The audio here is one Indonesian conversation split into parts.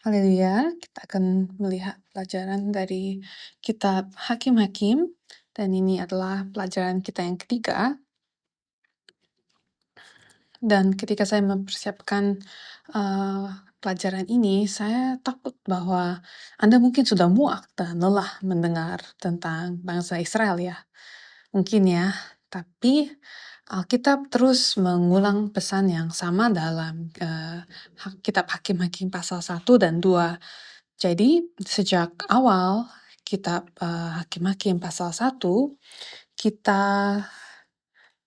Haleluya, kita akan melihat pelajaran dari kitab Hakim-Hakim, dan ini adalah pelajaran kita yang ketiga. Dan ketika saya mempersiapkan pelajaran ini, saya takut bahwa Anda mungkin sudah muak dan lelah mendengar tentang bangsa Israel ya. Mungkin ya, tapi Alkitab terus mengulang pesan yang sama dalam kitab Hakim-Hakim pasal 1 dan 2. Jadi, sejak awal kitab Hakim-Hakim pasal 1, kita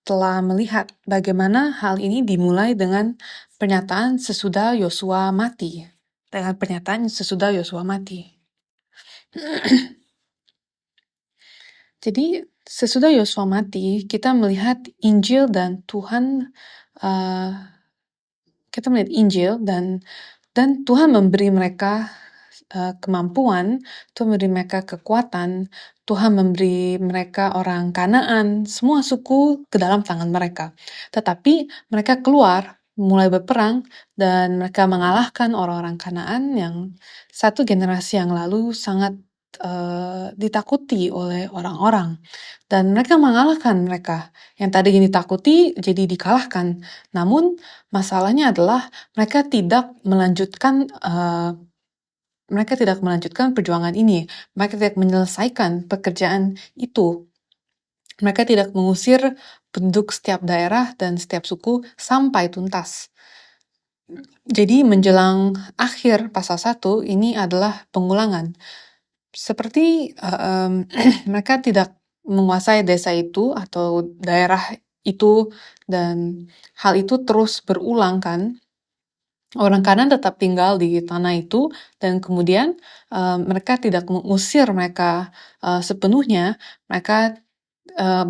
telah melihat bagaimana hal ini dimulai dengan pernyataan sesudah Yosua mati. Dengan pernyataan sesudah Yosua mati. Jadi, sesudah Yosua mati, kita melihat Injil dan Tuhan, kita melihat Injil dan Tuhan memberi mereka kemampuan, Tuhan memberi mereka kekuatan, Tuhan memberi mereka orang Kanaan, semua suku ke dalam tangan mereka. Tetapi mereka keluar, mulai berperang, dan mereka mengalahkan orang-orang Kanaan yang satu generasi yang lalu sangat ditakuti oleh orang-orang. Dan mereka mengalahkan mereka. Yang tadinya ditakuti, jadi dikalahkan. Namun, masalahnya adalah mereka tidak melanjutkan perjuangan ini. Mereka tidak menyelesaikan pekerjaan itu. Mereka tidak mengusir penduduk setiap daerah dan setiap suku sampai tuntas. Jadi menjelang akhir pasal 1, ini adalah pengulangan. Seperti mereka tidak menguasai desa itu atau daerah itu, dan hal itu terus berulang kan. Orang Kanaan tetap tinggal di tanah itu, dan kemudian mereka tidak mengusir mereka sepenuhnya.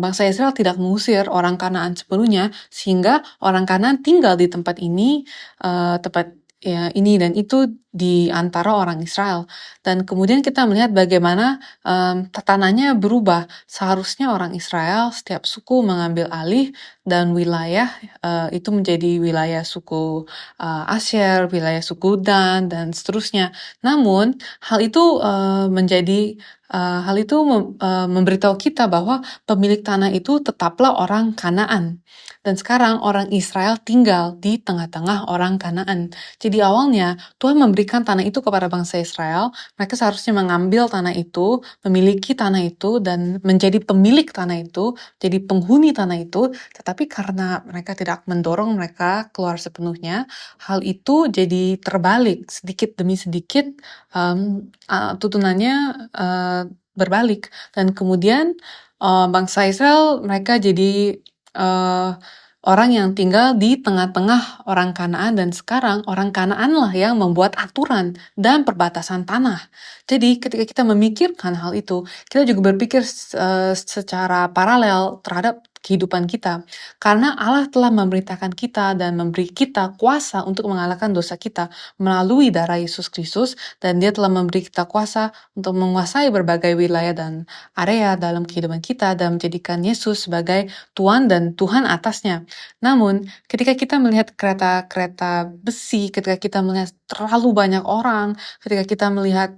Bangsa Israel tidak mengusir orang Kanaan sepenuhnya, sehingga orang Kanaan tinggal di tempat ini, ini dan itu di antara orang Israel. Dan kemudian kita melihat bagaimana tatanannya berubah. Seharusnya orang Israel, setiap suku mengambil alih, dan wilayah itu menjadi wilayah suku Asher, wilayah suku Dan, dan seterusnya. Namun, hal itu memberitahu kita bahwa pemilik tanah itu tetaplah orang Kanaan. Dan sekarang orang Israel tinggal di tengah-tengah orang Kanaan. Jadi awalnya Tuhan memberikan tanah itu kepada bangsa Israel. Mereka seharusnya mengambil tanah itu, memiliki tanah itu, dan menjadi pemilik tanah itu, jadi penghuni tanah itu. Tetapi karena mereka tidak mendorong mereka keluar sepenuhnya, hal itu jadi terbalik. Sedikit demi sedikit tutunannya berbalik. Dan kemudian bangsa Israel, mereka jadi orang yang tinggal di tengah-tengah orang Kanaan, dan sekarang orang Kanaanlah yang membuat aturan dan perbatasan tanah. Jadi ketika kita memikirkan hal itu, kita juga berpikir secara paralel terhadap kehidupan kita. Karena Allah telah memerintahkan kita dan memberi kita kuasa untuk mengalahkan dosa kita melalui darah Yesus Kristus, dan Dia telah memberi kita kuasa untuk menguasai berbagai wilayah dan area dalam kehidupan kita dan menjadikan Yesus sebagai Tuhan dan Tuhan atasnya. Namun, ketika kita melihat kereta-kereta besi, ketika kita melihat terlalu banyak orang, ketika kita melihat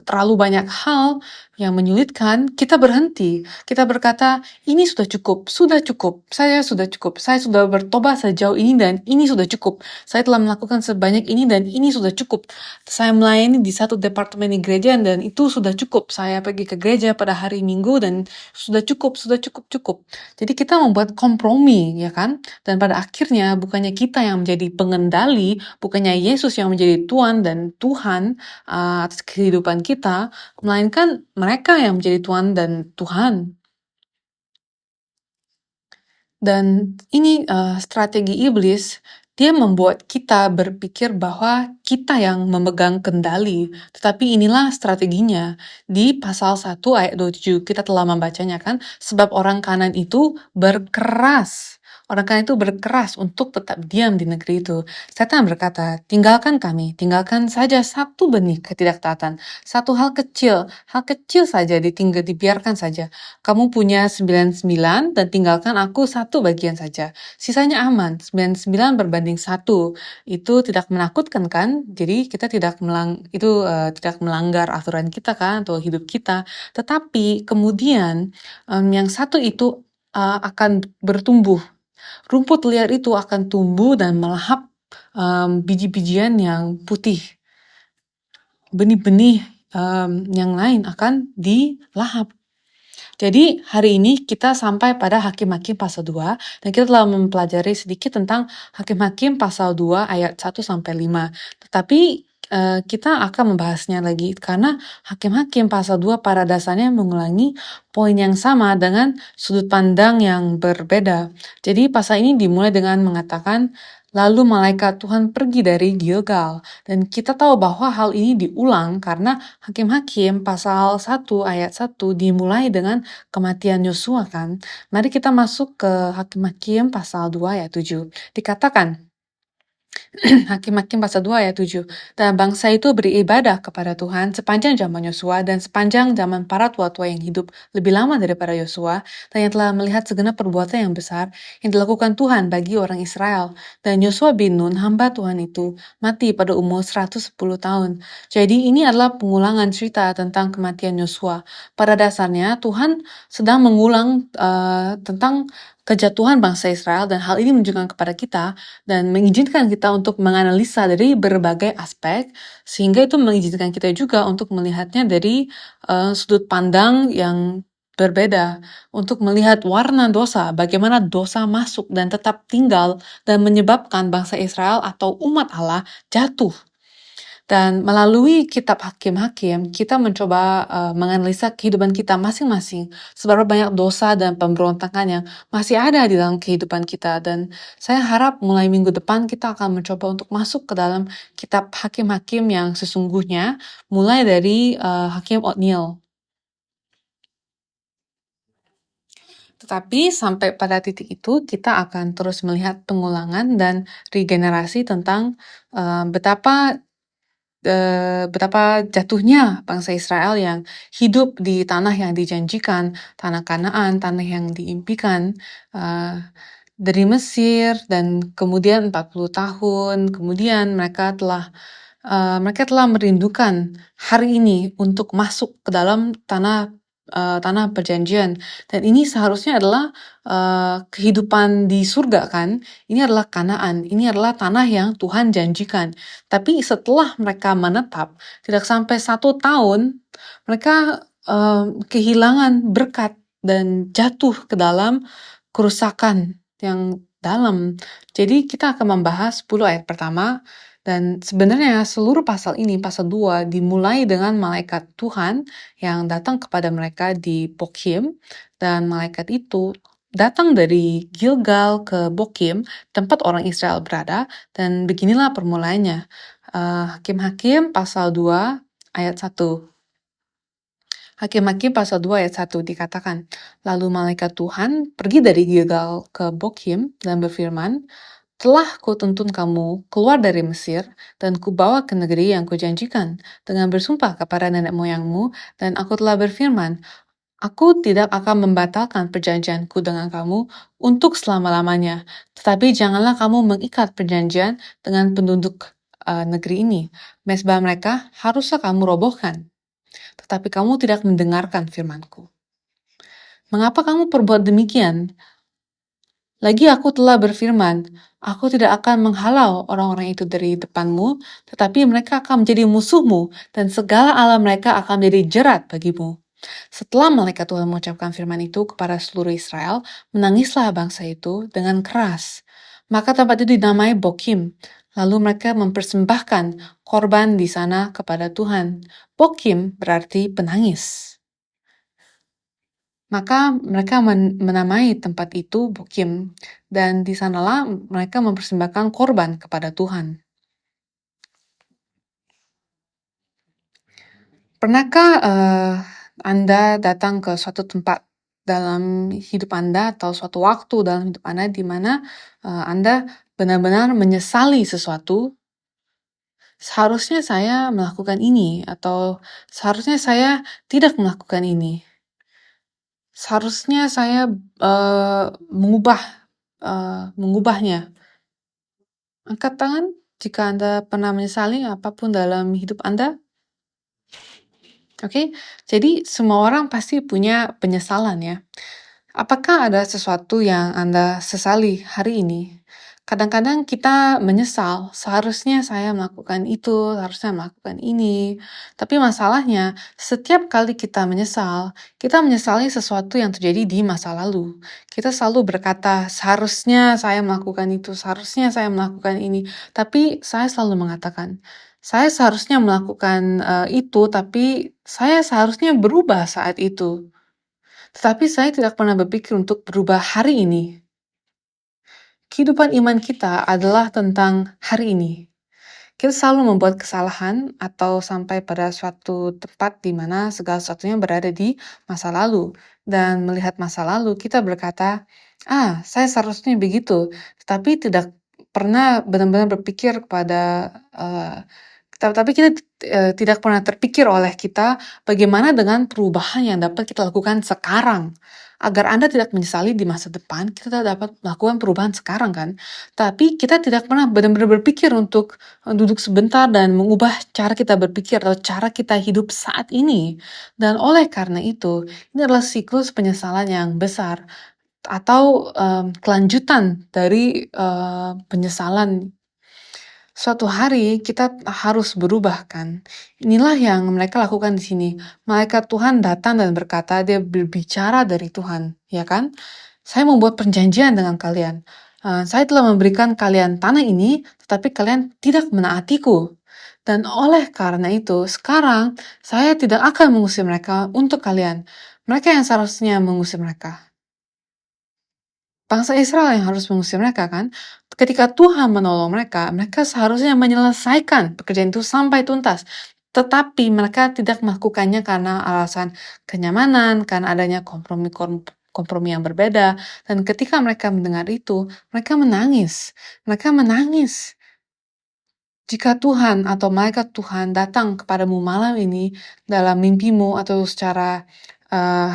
terlalu banyak hal yang menyulitkan, kita berhenti. Kita berkata, ini sudah cukup, saya sudah bertobat sejauh ini dan ini sudah cukup. Saya telah melakukan sebanyak ini dan ini sudah cukup. Saya melayani di satu departemen di gereja dan itu sudah cukup. Saya pergi ke gereja pada hari Minggu dan sudah cukup. Jadi kita membuat kompromi, ya kan? Dan pada akhirnya bukannya kita yang menjadi pengendali, bukannya Yesus yang menjadi Tuhan dan Tuhan atas kehidupan kita, melainkan mereka yang menjadi Tuhan dan Tuhan. Dan ini strategi iblis. Dia membuat kita berpikir bahwa kita yang memegang kendali. Tetapi inilah strateginya. Di pasal 1 ayat 27 kita telah membacanya kan. Sebab orang Kanaan itu berkeras. Orang kaya itu berkeras untuk tetap diam di negeri itu. Setan berkata, tinggalkan kami, tinggalkan saja satu benih ketidaktaatan. Satu hal kecil saja dibiarkan saja. Kamu punya 99 dan tinggalkan aku satu bagian saja. Sisanya aman, 99 berbanding satu. Itu tidak menakutkan kan? Jadi kita tidak melanggar aturan kita kan, atau hidup kita. Tetapi kemudian yang satu itu akan bertumbuh. Rumput liar itu akan tumbuh dan melahap biji-bijian yang putih. Benih-benih yang lain akan dilahap. Jadi hari ini kita sampai pada Hakim-Hakim pasal 2 dan kita telah mempelajari sedikit tentang Hakim-Hakim pasal 2 ayat 1-5. Tetapi kita akan membahasnya lagi karena Hakim-Hakim pasal 2 pada dasarnya mengulangi poin yang sama dengan sudut pandang yang berbeda. Jadi pasal ini dimulai dengan mengatakan lalu malaikat Tuhan pergi dari Gilgal. Dan kita tahu bahwa hal ini diulang karena Hakim-Hakim pasal 1 ayat 1 dimulai dengan kematian Yosua kan. Mari kita masuk ke Hakim-Hakim pasal 2 ayat 7. Dikatakan, Hakim-Hakim pasal 2 ayat 7. Dan bangsa itu beribadah kepada Tuhan sepanjang zaman Yosua dan sepanjang zaman para tua-tua yang hidup lebih lama daripada Yosua dan yang telah melihat segenap perbuatan yang besar yang dilakukan Tuhan bagi orang Israel. Dan Yosua bin Nun, hamba Tuhan itu, mati pada umur 110 tahun. Jadi ini adalah pengulangan cerita tentang kematian Yosua. Pada dasarnya Tuhan sedang mengulang tentang kejatuhan bangsa Israel dan hal ini menunjukkan kepada kita dan mengizinkan kita untuk menganalisa dari berbagai aspek sehingga itu mengizinkan kita juga untuk melihatnya dari sudut pandang yang berbeda untuk melihat warna dosa, bagaimana dosa masuk dan tetap tinggal dan menyebabkan bangsa Israel atau umat Allah jatuh. Dan melalui kitab Hakim-Hakim, kita mencoba menganalisa kehidupan kita masing-masing, seberapa banyak dosa dan pemberontakan yang masih ada di dalam kehidupan kita. Dan saya harap mulai minggu depan kita akan mencoba untuk masuk ke dalam kitab Hakim-Hakim yang sesungguhnya, mulai dari Hakim Othniel. Tetapi sampai pada titik itu, kita akan terus melihat pengulangan dan regenerasi tentang betapa jatuhnya bangsa Israel yang hidup di tanah yang dijanjikan, tanah Kanaan, tanah yang diimpikan, dari Mesir, dan kemudian 40 tahun, kemudian mereka telah merindukan hari ini untuk masuk ke dalam tanah perjanjian. Dan ini seharusnya adalah kehidupan di surga kan. Ini adalah Kanaan. Ini adalah tanah yang Tuhan janjikan. Tapi setelah mereka menetap, tidak sampai 1 tahun, mereka kehilangan berkat dan jatuh ke dalam kerusakan yang dalam. Jadi kita akan membahas 10 ayat pertama. Dan sebenarnya seluruh pasal ini, pasal 2, dimulai dengan malaikat Tuhan yang datang kepada mereka di Bokim, dan malaikat itu datang dari Gilgal ke Bokim, tempat orang Israel berada, dan beginilah permulaannya. Hakim-Hakim pasal 2 ayat 1. Hakim-Hakim pasal 2 ayat 1 dikatakan, lalu malaikat Tuhan pergi dari Gilgal ke Bokim dan berfirman, telah kutuntun kamu keluar dari Mesir, dan kubawa ke negeri yang kujanjikan, dengan bersumpah kepada nenek moyangmu, dan aku telah berfirman, aku tidak akan membatalkan perjanjianku dengan kamu untuk selama-lamanya, tetapi janganlah kamu mengikat perjanjian dengan penduduk negeri ini. Mezbah mereka haruslah kamu robohkan, tetapi kamu tidak mendengarkan firmanku. Mengapa kamu perbuat demikian? Lagi aku telah berfirman, aku tidak akan menghalau orang-orang itu dari depanmu, tetapi mereka akan menjadi musuhmu, dan segala Allah mereka akan menjadi jerat bagimu. Setelah malaikat Tuhan mengucapkan firman itu kepada seluruh Israel, menangislah bangsa itu dengan keras. Maka tempat itu dinamai Bokim. Lalu mereka mempersembahkan korban di sana kepada Tuhan. Bokim berarti penangis. Maka mereka menamai tempat itu Bokim, dan di sanalah mereka mempersembahkan korban kepada Tuhan. Pernahkah Anda datang ke suatu tempat dalam hidup Anda atau suatu waktu dalam hidup Anda di mana Anda benar-benar menyesali sesuatu, seharusnya saya melakukan ini atau seharusnya saya tidak melakukan ini. Seharusnya saya mengubahnya. Angkat tangan jika Anda pernah menyesali apapun dalam hidup Anda. Oke, jadi semua orang pasti punya penyesalan ya. Apakah ada sesuatu yang Anda sesali hari ini? Kadang-kadang kita menyesal, seharusnya saya melakukan itu, seharusnya melakukan ini. Tapi masalahnya, setiap kali kita menyesali sesuatu yang terjadi di masa lalu. Kita selalu berkata, seharusnya saya melakukan itu, seharusnya saya melakukan ini. Tapi saya selalu mengatakan, saya seharusnya melakukan itu, tapi saya seharusnya berubah saat itu. Tetapi saya tidak pernah berpikir untuk berubah hari ini. Kehidupan iman kita adalah tentang hari ini. Kita selalu membuat kesalahan atau sampai pada suatu tempat di mana segala sesuatunya berada di masa lalu. Dan melihat masa lalu, kita berkata, saya seharusnya begitu. Tapi tidak pernah benar-benar berpikir kepada tapi kita tidak pernah terpikir oleh kita bagaimana dengan perubahan yang dapat kita lakukan sekarang. Agar Anda tidak menyesali di masa depan, kita dapat melakukan perubahan sekarang kan. Tapi kita tidak pernah benar-benar berpikir untuk duduk sebentar dan mengubah cara kita berpikir atau cara kita hidup saat ini. Dan oleh karena itu, ini adalah siklus penyesalan yang besar atau kelanjutan dari penyesalan. Suatu hari kita harus berubah kan. Inilah yang mereka lakukan di sini. Malaikat Tuhan datang dan berkata, dia berbicara dari Tuhan, ya kan? Saya membuat perjanjian dengan kalian. Saya telah memberikan kalian tanah ini, tetapi kalian tidak menaatiku. Dan oleh karena itu, sekarang saya tidak akan mengusir mereka untuk kalian. Mereka yang seharusnya mengusir mereka. Bangsa Israel yang harus mengusir mereka kan. Ketika Tuhan menolong mereka, mereka seharusnya menyelesaikan pekerjaan itu sampai tuntas. Tetapi mereka tidak melakukannya karena alasan kenyamanan, karena adanya kompromi yang berbeda. Dan ketika mereka mendengar itu, mereka menangis. Mereka menangis. Jika Tuhan atau malaikat Tuhan datang kepadamu malam ini dalam mimpimu atau secara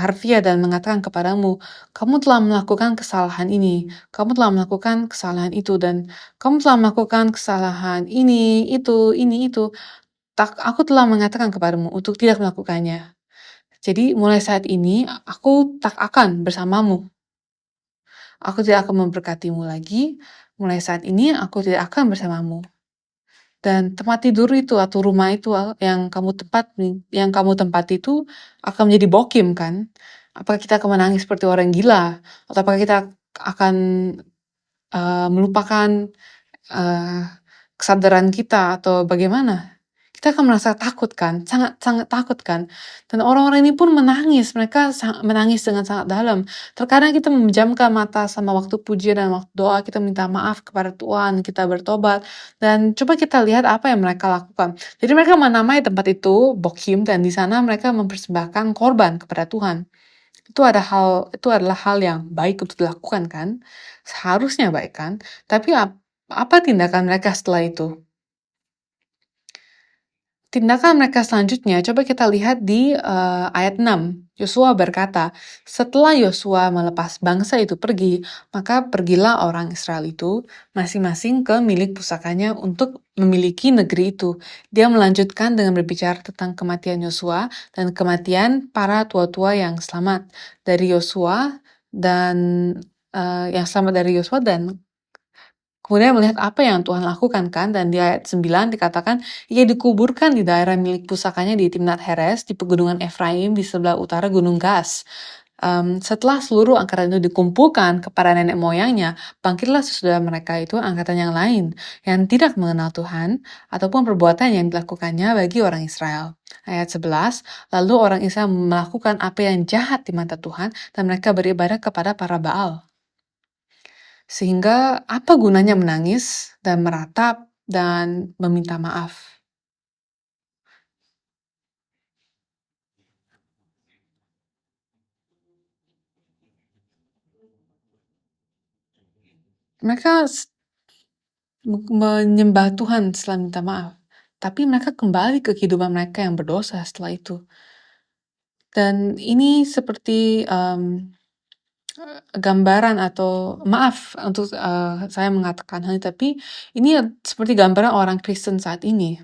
harfiah dan mengatakan kepadamu, kamu telah melakukan kesalahan ini, kamu telah melakukan kesalahan itu, dan kamu telah melakukan kesalahan ini, itu. Aku telah mengatakan kepadamu untuk tidak melakukannya. Jadi mulai saat ini, aku tak akan bersamamu. Aku tidak akan memberkatimu lagi. Mulai saat ini, aku tidak akan bersamamu. Dan tempat tidur itu atau rumah itu yang kamu tempati itu akan menjadi bokim kan? Apakah kita akan menangis seperti orang gila? Atau apakah kita akan melupakan kesadaran kita atau bagaimana? Kita akan merasa takut kan? Sangat takut kan? Dan orang-orang ini pun menangis. Mereka menangis dengan sangat dalam. Terkadang kita memejamkan mata sama waktu pujian dan waktu doa. Kita minta maaf kepada Tuhan. Kita bertobat. Dan coba kita lihat apa yang mereka lakukan. Jadi mereka menamai tempat itu Bokim. Dan di sana mereka mempersembahkan korban kepada Tuhan. Itu adalah hal yang baik untuk dilakukan kan? Seharusnya baik kan? Tapi apa tindakan mereka setelah itu? Tindakan mereka selanjutnya, coba kita lihat di ayat 6. Yosua berkata, setelah Yosua melepas bangsa itu pergi, maka pergilah orang Israel itu masing-masing ke milik pusakanya untuk memiliki negeri itu. Dia melanjutkan dengan berbicara tentang kematian Yosua dan kematian para tua-tua yang selamat dari Yosua dan kemudian melihat apa yang Tuhan lakukan kan, dan di ayat 9 dikatakan, ia dikuburkan di daerah milik pusakanya di Timnat Heres, di pegunungan Efraim, di sebelah utara Gunung Gas. Setelah seluruh angkatan itu dikumpulkan kepada nenek moyangnya, bangkitlah sesudah mereka itu angkatan yang lain, yang tidak mengenal Tuhan, ataupun perbuatan yang dilakukannya bagi orang Israel. Ayat 11, lalu orang Israel melakukan apa yang jahat di mata Tuhan, dan mereka beribadah kepada para Baal. Sehingga apa gunanya menangis dan meratap dan meminta maaf? Mereka menyembah Tuhan setelah minta maaf, tapi mereka kembali ke kehidupan mereka yang berdosa setelah itu. Dan ini seperti gambaran atau maaf untuk saya mengatakan hal ini, tapi ini seperti gambaran orang Kristen saat ini.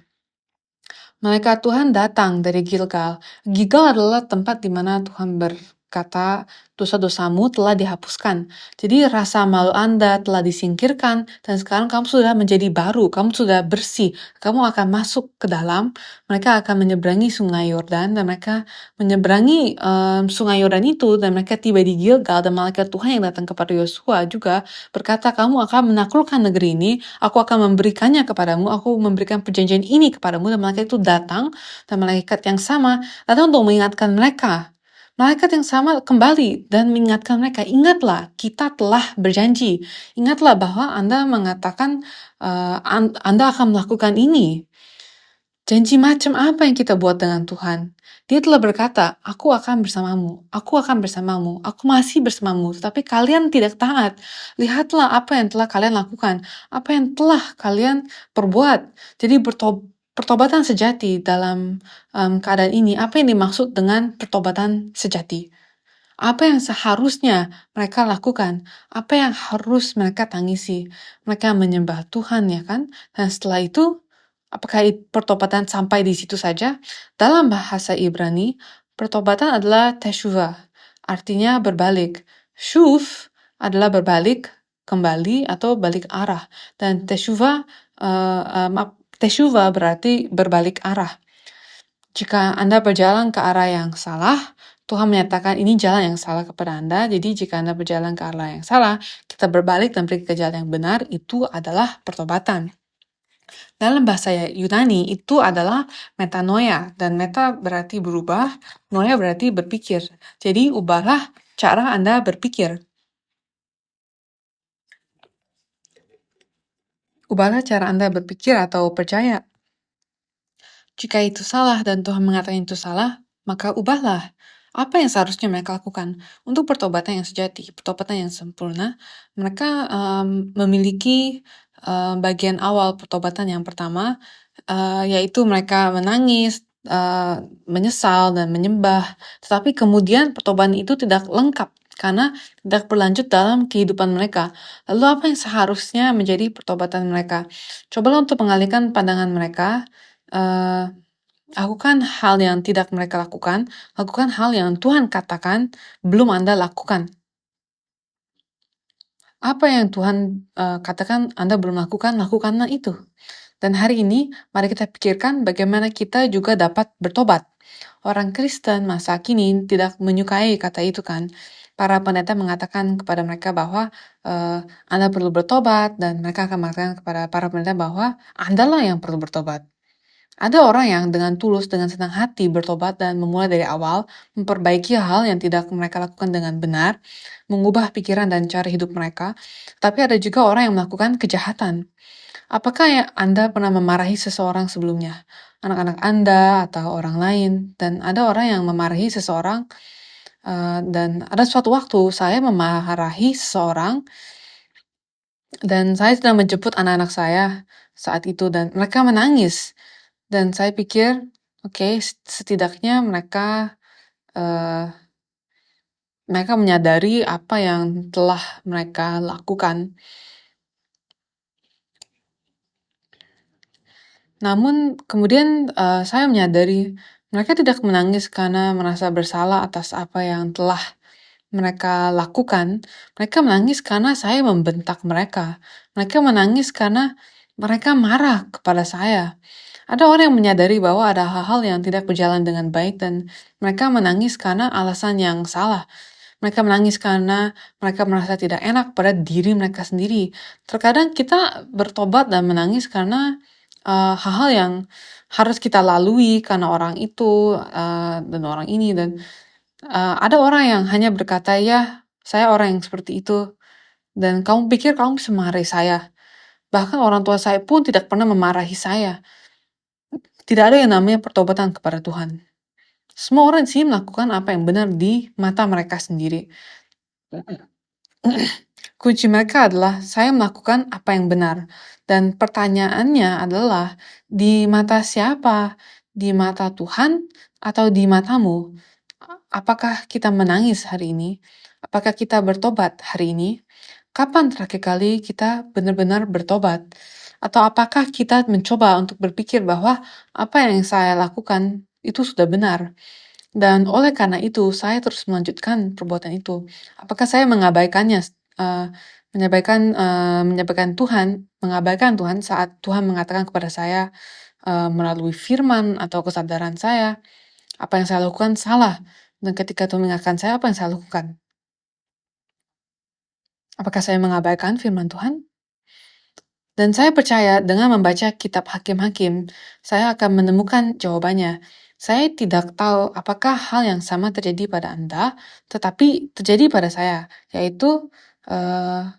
Malaikat Tuhan datang dari Gilgal. Gilgal adalah tempat di mana Tuhan berkata, dosa-dosamu telah dihapuskan. Jadi rasa malu Anda telah disingkirkan, dan sekarang kamu sudah menjadi baru, kamu sudah bersih. Kamu akan masuk ke dalam, mereka akan menyeberangi sungai Yordan, dan mereka menyeberangi sungai Yordan itu, dan mereka tiba di Gilgal, dan malaikat Tuhan yang datang kepada Yosua juga berkata, kamu akan menaklukkan negeri ini, aku akan memberikannya kepadamu, aku memberikan perjanjian ini kepadamu, dan malaikat itu datang, dan malaikat yang sama datang untuk mengingatkan mereka. Malaikat yang sama kembali dan mengingatkan mereka, ingatlah, kita telah berjanji. Ingatlah bahwa Anda mengatakan Anda akan melakukan ini. Janji macam apa yang kita buat dengan Tuhan? Dia telah berkata, aku akan bersamamu, aku akan bersamamu, aku masih bersamamu, tetapi kalian tidak taat. Lihatlah apa yang telah kalian lakukan, apa yang telah kalian perbuat. Jadi pertobatan sejati dalam keadaan ini, apa yang dimaksud dengan pertobatan sejati? Apa yang seharusnya mereka lakukan? Apa yang harus mereka tangisi? Mereka menyembah Tuhan, ya kan? Dan setelah itu, apakah pertobatan sampai di situ saja? Dalam bahasa Ibrani, pertobatan adalah teshuvah, artinya berbalik. Shuv adalah berbalik, kembali, atau balik arah. Dan teshuvah berarti berbalik arah. Jika Anda berjalan ke arah yang salah, Tuhan menyatakan ini jalan yang salah kepada Anda. Jadi jika Anda berjalan ke arah yang salah, kita berbalik dan pergi ke jalan yang benar, itu adalah pertobatan. Dalam bahasa Yunani, itu adalah metanoia. Dan meta berarti berubah, noia berarti berpikir. Jadi ubahlah cara Anda berpikir. Ubahlah cara Anda berpikir atau percaya. Jika itu salah dan Tuhan mengatakan itu salah, maka ubahlah. Apa yang seharusnya mereka lakukan untuk pertobatan yang sejati, pertobatan yang sempurna? Mereka memiliki bagian awal pertobatan yang pertama, yaitu mereka menangis, menyesal, dan menyembah. Tetapi kemudian pertobatan itu tidak lengkap karena tidak berlanjut dalam kehidupan mereka. Lalu apa yang seharusnya menjadi pertobatan mereka? Cobalah untuk mengalihkan pandangan mereka. Lakukan hal yang tidak mereka lakukan, lakukan hal yang Tuhan katakan belum Anda lakukan. Apa yang Tuhan katakan Anda belum lakukan, lakukanlah itu. Dan hari ini, mari kita pikirkan bagaimana kita juga dapat bertobat. Orang Kristen masa kini tidak menyukai kata itu kan. Para pendeta mengatakan kepada mereka bahwa Anda perlu bertobat, dan mereka akan mengatakan kepada para pendeta bahwa Anda lah yang perlu bertobat. Ada orang yang dengan tulus, dengan senang hati bertobat dan memulai dari awal, memperbaiki hal yang tidak mereka lakukan dengan benar, mengubah pikiran dan cara hidup mereka. Tapi ada juga orang yang melakukan kejahatan. Apakah Anda pernah memarahi seseorang sebelumnya? Anak-anak Anda atau orang lain? Dan ada orang yang memarahi seseorang, dan ada suatu waktu saya memarahi seseorang, dan saya sedang menjemput anak-anak saya saat itu, dan mereka menangis. Dan saya pikir, oke, setidaknya mereka menyadari apa yang telah mereka lakukan. Namun kemudian saya menyadari mereka tidak menangis karena merasa bersalah atas apa yang telah mereka lakukan. Mereka menangis karena saya membentak mereka. Mereka menangis karena mereka marah kepada saya. Ada orang yang menyadari bahwa ada hal-hal yang tidak berjalan dengan baik, dan mereka menangis karena alasan yang salah. Mereka menangis karena mereka merasa tidak enak pada diri mereka sendiri. Terkadang kita bertobat dan menangis karena hal-hal yang harus kita lalui karena orang itu dan orang ini. Dan ada orang yang hanya berkata, ya, saya orang yang seperti itu, dan kamu pikir kamu bisa memarahi saya. Bahkan orang tua saya pun tidak pernah memarahi saya. Tidak ada yang namanya pertobatan kepada Tuhan. Semua orang di sini melakukan apa yang benar di mata mereka sendiri. Kunci mereka adalah saya melakukan apa yang benar. Dan pertanyaannya adalah, di mata siapa? Di mata Tuhan atau di matamu? Apakah kita menangis hari ini? Apakah kita bertobat hari ini? Kapan terakhir kali kita benar-benar bertobat? Atau apakah kita mencoba untuk berpikir bahwa apa yang saya lakukan itu sudah benar? Dan oleh karena itu, saya terus melanjutkan perbuatan itu. Apakah saya mengabaikannya, mengabaikan Tuhan saat Tuhan mengatakan kepada saya melalui firman atau kesadaran saya, apa yang saya lakukan salah. Dan ketika Tuhan mengingatkan saya, apa yang saya lakukan? Apakah saya mengabaikan firman Tuhan? Dan saya percaya dengan membaca kitab Hakim-Hakim, saya akan menemukan jawabannya. Saya tidak tahu apakah hal yang sama terjadi pada Anda, tetapi terjadi pada saya, yaitu uh,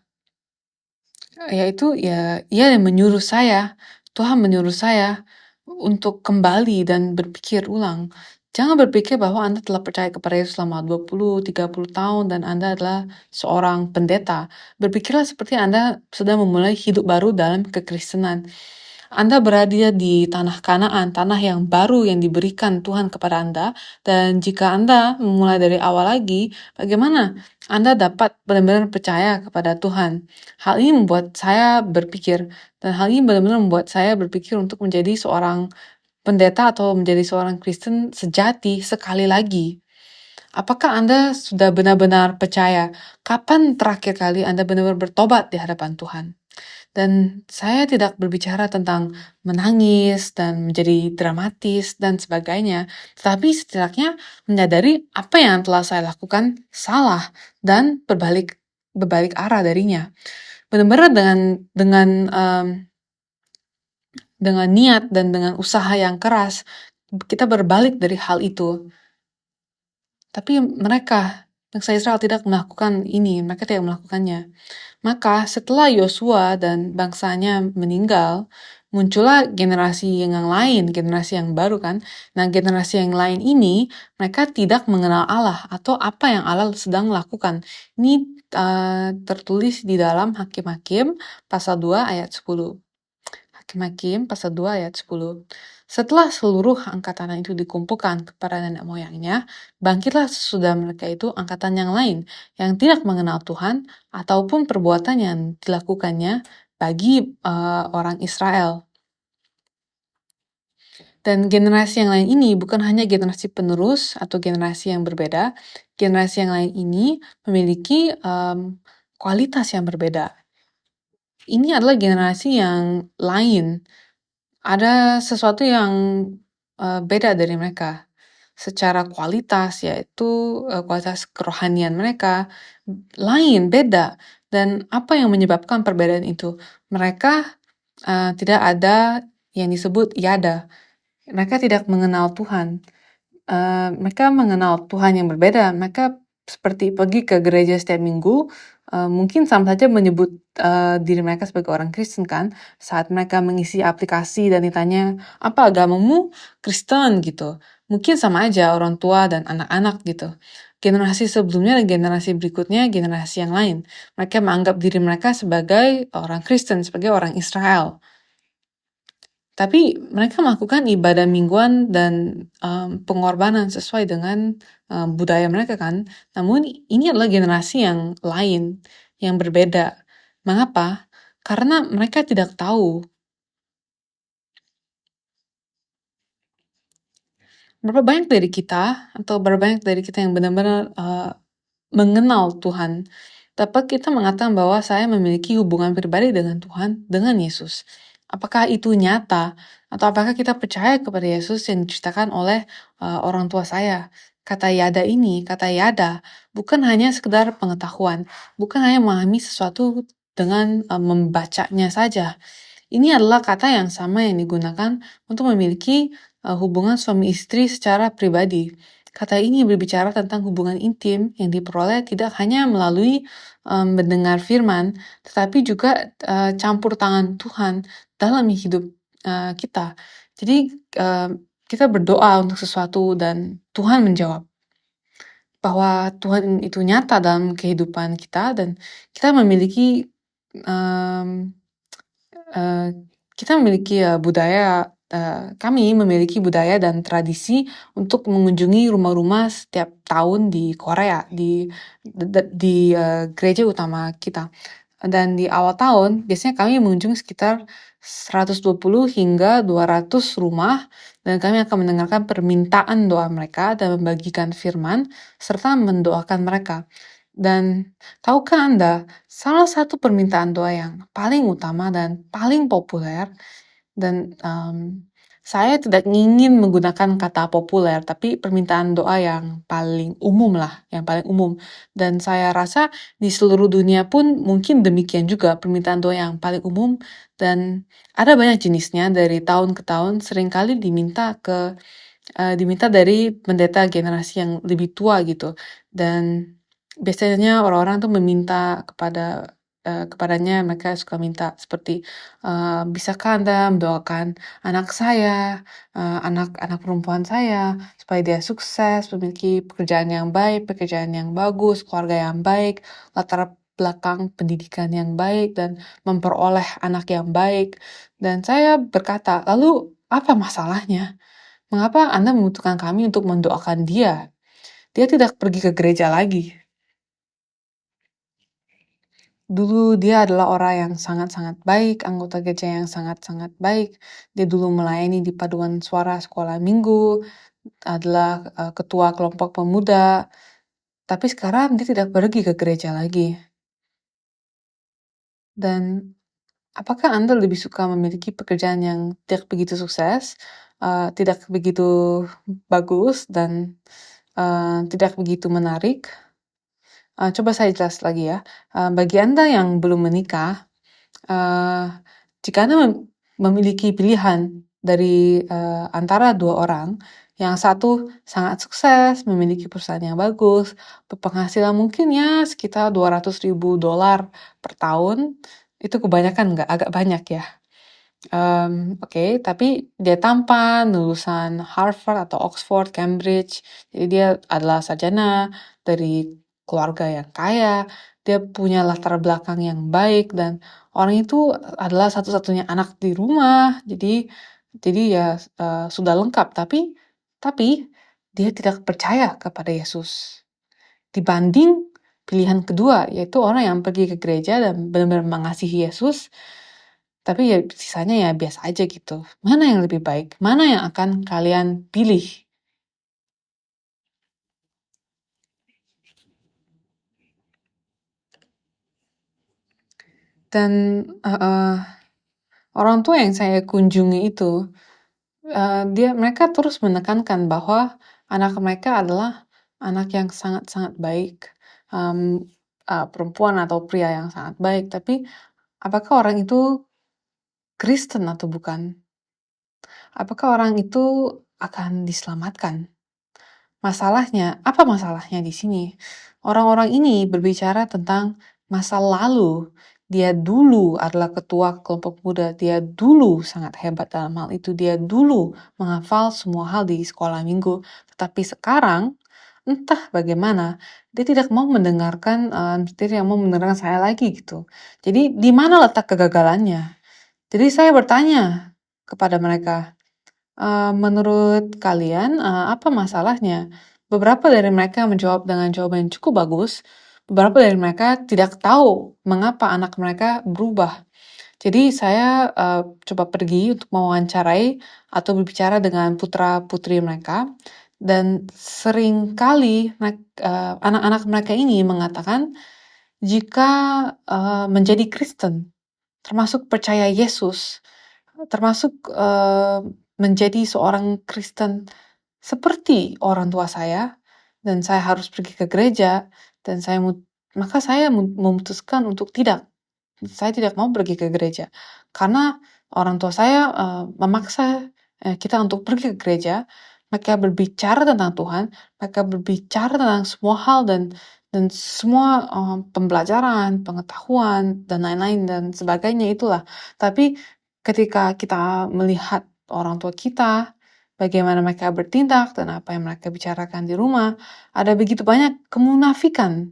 ia yang menyuruh saya, Tuhan menyuruh saya untuk kembali dan berpikir ulang. Jangan berpikir bahwa Anda telah percaya kepada Yesus selama 20-30 tahun dan Anda adalah seorang pendeta. Berpikirlah seperti Anda sedang memulai hidup baru dalam kekristenan. Anda berada di tanah Kanaan, tanah yang baru yang diberikan Tuhan kepada Anda, dan jika Anda memulai dari awal lagi, bagaimana Anda dapat benar-benar percaya kepada Tuhan? Hal ini membuat saya berpikir, dan hal ini benar-benar membuat saya berpikir untuk menjadi seorang pendeta atau menjadi seorang Kristen sejati sekali lagi. Apakah Anda sudah benar-benar percaya? Kapan terakhir kali Anda benar-benar bertobat di hadapan Tuhan? Dan saya tidak berbicara tentang menangis dan menjadi dramatis dan sebagainya, tetapi setidaknya menyadari apa yang telah saya lakukan salah dan berbalik arah darinya. Benar-benar dengan niat dan dengan usaha yang keras kita berbalik dari hal itu. Tapi mereka, bangsa Israel tidak melakukan ini, mereka tidak melakukannya. Maka setelah Yosua dan bangsanya meninggal, muncullah generasi yang lain, generasi yang baru kan. Nah, generasi yang lain ini, mereka tidak mengenal Allah atau apa yang Allah sedang lakukan. Ini tertulis di dalam Hakim-Hakim pasal 2 ayat 10. Hakim-Hakim pasal 2 ayat 10. Setelah seluruh angkatan itu dikumpulkan kepada nenek moyangnya, bangkitlah sesudah mereka itu angkatan yang lain, yang tidak mengenal Tuhan, ataupun perbuatan yang dilakukannya bagi orang Israel. Dan generasi yang lain ini bukan hanya generasi penerus atau generasi yang berbeda, generasi yang lain ini memiliki kualitas yang berbeda. Ini adalah generasi yang lain. Ada sesuatu yang beda dari mereka. Secara kualitas, yaitu kualitas kerohanian mereka lain, beda. Dan apa yang menyebabkan perbedaan itu? Mereka tidak ada yang disebut yada. Mereka tidak mengenal Tuhan. Mereka mengenal Tuhan yang berbeda. Mereka seperti pergi ke gereja setiap minggu, mungkin sama saja menyebut diri mereka sebagai orang Kristen kan, saat mereka mengisi aplikasi dan ditanya, apa agamamu? Kristen gitu. Mungkin sama aja orang tua dan anak-anak gitu. Generasi sebelumnya dan generasi berikutnya generasi yang lain. Mereka menganggap diri mereka sebagai orang Kristen, sebagai orang Israel. Tapi mereka melakukan ibadah mingguan dan pengorbanan sesuai dengan budaya mereka kan. Namun ini adalah generasi yang lain, yang berbeda. Mengapa? Karena mereka tidak tahu. Berapa banyak dari kita, atau berapa banyak dari kita yang benar-benar mengenal Tuhan, dapat kita mengatakan bahwa saya memiliki hubungan pribadi dengan Tuhan, dengan Yesus. Apakah itu nyata? Atau apakah kita percaya kepada Yesus yang diceritakan oleh orang tua saya? Kata yada ini, kata yada, bukan hanya sekedar pengetahuan, bukan hanya memahami sesuatu dengan membacanya saja. Ini adalah kata yang sama yang digunakan untuk memiliki hubungan suami istri secara pribadi. Kata ini berbicara tentang hubungan intim yang diperoleh tidak hanya melalui mendengar firman, tetapi juga campur tangan Tuhan dalam hidup kita. Jadi kita berdoa untuk sesuatu dan Tuhan menjawab. bahwa Tuhan itu nyata dalam kehidupan kita dan kita memiliki um, kita memiliki budaya, kami memiliki budaya dan tradisi untuk mengunjungi rumah-rumah setiap tahun di Korea, di gereja utama kita. Dan di awal tahun, biasanya kami mengunjungi sekitar 120 hingga 200 rumah, dan kami akan mendengarkan permintaan doa mereka dan membagikan firman, serta mendoakan mereka. Dan tahukah Anda, salah satu permintaan doa yang paling utama dan paling populer, dan saya tidak ingin menggunakan kata populer, tapi permintaan doa yang paling umum lah, yang paling umum. Dan saya rasa di seluruh dunia pun mungkin demikian juga permintaan doa yang paling umum, dan ada banyak jenisnya dari tahun ke tahun, seringkali diminta dari pendeta generasi yang lebih tua gitu. Dan biasanya orang-orang tuh meminta kepadanya, mereka suka minta seperti, bisakah Anda mendoakan anak saya, anak perempuan saya, supaya dia sukses, memiliki pekerjaan yang baik, pekerjaan yang bagus, keluarga yang baik, latar belakang pendidikan yang baik, dan memperoleh anak yang baik. Dan saya berkata, lalu apa masalahnya? Mengapa Anda membutuhkan kami untuk mendoakan dia? Dia tidak pergi ke gereja lagi. Dulu dia adalah orang yang sangat-sangat baik, anggota gereja yang sangat-sangat baik. Dia dulu melayani di paduan suara sekolah minggu, adalah ketua kelompok pemuda. Tapi sekarang dia tidak pergi ke gereja lagi. Dan apakah Anda lebih suka memiliki pekerjaan yang tidak begitu sukses, tidak begitu bagus, dan tidak begitu menarik? Coba saya jelas lagi ya. Bagi Anda yang belum menikah, jika Anda memiliki pilihan dari antara dua orang, yang satu sangat sukses, memiliki perusahaan yang bagus, berpenghasilan mungkin ya sekitar $200.000 per tahun, itu kebanyakan nggak? Agak banyak ya. Oke, tapi dia tampan lulusan Harvard atau Oxford, Cambridge, jadi dia adalah sarjana dari keluarga yang kaya, dia punya latar belakang yang baik, dan orang itu adalah satu-satunya anak di rumah, jadi ya sudah lengkap, tapi dia tidak percaya kepada Yesus. Dibanding pilihan kedua, yaitu orang yang pergi ke gereja dan benar-benar mengasihi Yesus, tapi ya sisanya ya biasa aja gitu. Mana yang lebih baik? Mana yang akan kalian pilih? Dan orang tua yang saya kunjungi itu, mereka terus menekankan bahwa anak mereka adalah anak yang sangat-sangat baik, perempuan atau pria yang sangat baik. Tapi apakah orang itu Kristen atau bukan? Apakah orang itu akan diselamatkan? Apa masalahnya di sini? Orang-orang ini berbicara tentang masa lalu. Dia dulu adalah ketua kelompok muda, dia dulu sangat hebat dalam hal itu, dia dulu menghafal semua hal di sekolah minggu. Tetapi sekarang, entah bagaimana, dia tidak mau mendengarkan, tidak mau mendengarkan saya lagi gitu. Jadi di mana letak kegagalannya? Jadi saya bertanya kepada mereka, menurut kalian, apa masalahnya? Beberapa dari mereka menjawab dengan jawaban yang cukup bagus, beberapa dari mereka tidak tahu mengapa anak mereka berubah. Jadi saya coba pergi untuk mewawancarai atau berbicara dengan putra-putri mereka, dan seringkali anak-anak mereka ini mengatakan jika menjadi Kristen, termasuk percaya Yesus, termasuk menjadi seorang Kristen seperti orang tua saya, dan saya harus pergi ke gereja, dan maka saya memutuskan untuk tidak. Saya tidak mau pergi ke gereja karena orang tua saya memaksa kita untuk pergi ke gereja. Mereka berbicara tentang Tuhan, mereka berbicara tentang semua hal dan semua pembelajaran, pengetahuan, dan lain-lain dan sebagainya itulah. Tapi ketika kita melihat orang tua kita bagaimana mereka bertindak, dan apa yang mereka bicarakan di rumah. Ada begitu banyak kemunafikan.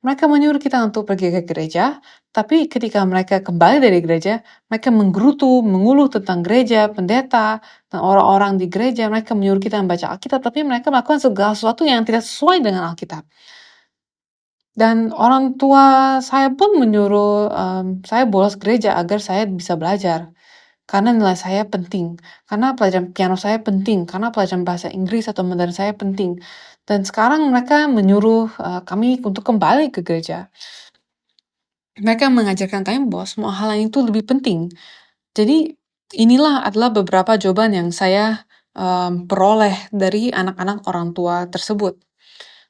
Mereka menyuruh kita untuk pergi ke gereja, tapi ketika mereka kembali dari gereja, mereka menggerutu, mengeluh tentang gereja, pendeta, dan orang-orang di gereja. Mereka menyuruh kita membaca Alkitab, tapi mereka melakukan segala sesuatu yang tidak sesuai dengan Alkitab. Dan orang tua saya pun menyuruh saya bolos gereja agar saya bisa belajar. Karena nilai saya penting, karena pelajaran piano saya penting, karena pelajaran bahasa Inggris atau Mandarin saya penting. Dan sekarang mereka menyuruh kami untuk kembali ke gereja. Mereka mengajarkan kami bahwa semua hal lain itu lebih penting. Jadi inilah adalah beberapa jawaban yang saya peroleh dari anak-anak orang tua tersebut.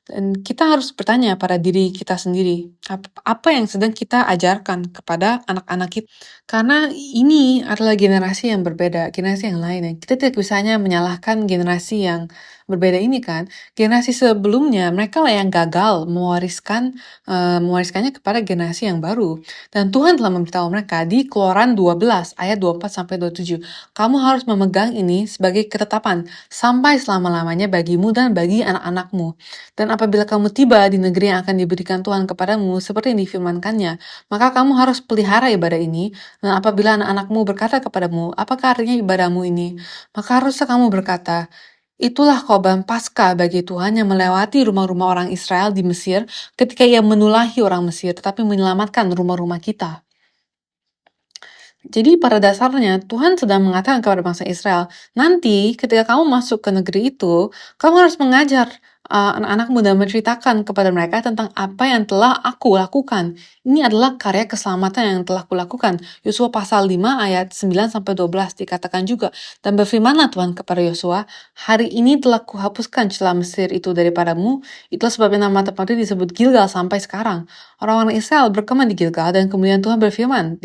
Dan kita harus bertanya pada diri kita sendiri, apa yang sedang kita ajarkan kepada anak-anak kita. Karena ini adalah generasi yang berbeda, generasi yang lain. Kita tidak bisa hanya menyalahkan generasi yang berbeda ini kan. Generasi sebelumnya, mereka lah yang gagal mewariskannya kepada generasi yang baru. Dan Tuhan telah memberitahu mereka di Keluaran 12 ayat 24-27. Kamu harus memegang ini sebagai ketetapan sampai selama-lamanya bagimu dan bagi anak-anakmu. Dan apabila kamu tiba di negeri yang akan diberikan Tuhan kepadamu seperti yang difirmankannya, maka kamu harus pelihara ibadah ini. Dan apabila anak-anakmu berkata kepadamu, apakah artinya ibadahmu ini? Maka haruslah kamu berkata, itulah korban Paskah bagi Tuhan yang melewati rumah-rumah orang Israel di Mesir ketika ia menulahi orang Mesir, tetapi menyelamatkan rumah-rumah kita. Jadi pada dasarnya Tuhan sedang mengatakan kepada bangsa Israel, nanti ketika kamu masuk ke negeri itu, kamu harus mengajar anak-anakmu dan menceritakan kepada mereka tentang apa yang telah aku lakukan. Ini adalah karya keselamatan yang telah kulakukan. Yosua pasal 5 ayat 9-12 dikatakan juga, dan berfirmanlah Tuhan kepada Yosua, hari ini telah kuhapuskan celah Mesir itu daripadamu, itulah sebabnya nama tempat itu disebut Gilgal sampai sekarang. Orang-orang Israel berkemah di Gilgal dan kemudian Tuhan berfirman,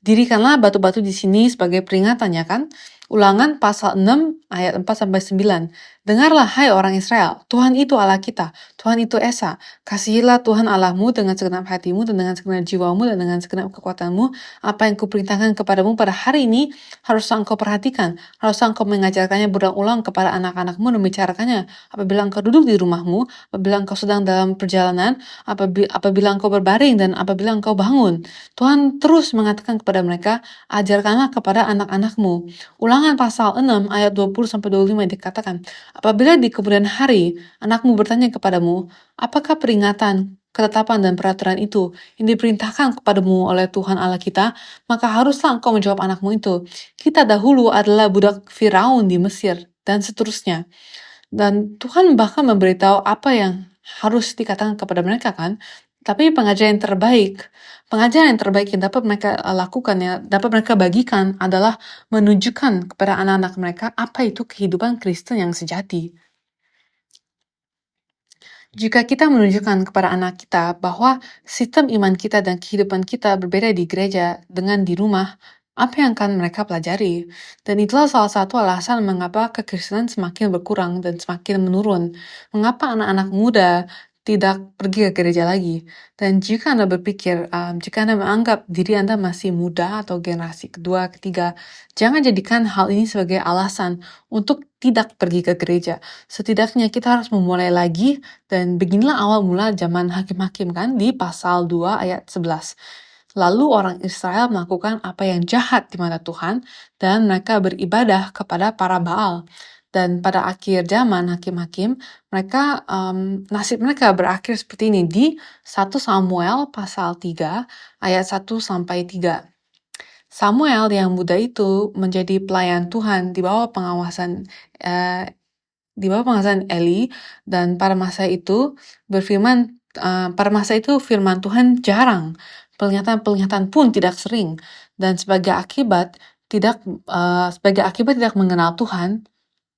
dirikanlah batu-batu di sini sebagai peringatan, ya kan? Ulangan pasal 6 ayat 4-9. Dengarlah hai orang Israel, Tuhan itu Allah kita, Tuhan itu Esa. Kasihilah Tuhan Allahmu dengan segenap hatimu dan dengan segenap jiwamu dan dengan segenap kekuatanmu. Apa yang kuperintahkan kepadamu pada hari ini haruslah engkau perhatikan, haruslah engkau mengajarkannya berulang-ulang kepada anak-anakmu dan membicarakannya apabila engkau duduk di rumahmu, apabila engkau sedang dalam perjalanan, apabila engkau berbaring dan apabila engkau bangun. Tuhan terus mengatakan kepada mereka, ajarkanlah kepada anak-anakmu. Ulangan pasal 6 ayat 20-25 dikatakan, apabila di kemudian hari anakmu bertanya kepadamu, apakah peringatan, ketetapan dan peraturan itu yang diperintahkan kepadamu oleh Tuhan Allah kita, maka haruslah engkau menjawab anakmu itu, kita dahulu adalah budak Firaun di Mesir, dan seterusnya. Dan Tuhan bahkan memberitahu apa yang harus dikatakan kepada mereka kan. Tapi pengajaran yang terbaik yang dapat mereka lakukan, yang dapat mereka bagikan adalah menunjukkan kepada anak-anak mereka apa itu kehidupan Kristen yang sejati. Jika kita menunjukkan kepada anak kita bahwa sistem iman kita dan kehidupan kita berbeda di gereja dengan di rumah, apa yang akan mereka pelajari? Dan itulah salah satu alasan mengapa kekristenan semakin berkurang dan semakin menurun. Mengapa anak-anak muda tidak pergi ke gereja lagi? Dan jika Anda berpikir, jika Anda menganggap diri Anda masih muda atau generasi kedua, ketiga, jangan jadikan hal ini sebagai alasan untuk tidak pergi ke gereja. Setidaknya kita harus memulai lagi, dan beginilah awal mula zaman hakim-hakim kan, di pasal 2 ayat 11. Lalu orang Israel melakukan apa yang jahat di mata Tuhan, dan mereka beribadah kepada para Baal. Dan pada akhir zaman hakim-hakim, nasib mereka berakhir seperti ini di 1 Samuel pasal 3 ayat 1-3. Samuel yang muda itu menjadi pelayan Tuhan di bawah pengawasan Eli, dan pada masa itu firman Tuhan jarang, pernyataan pun tidak sering, dan sebagai akibat tidak mengenal Tuhan.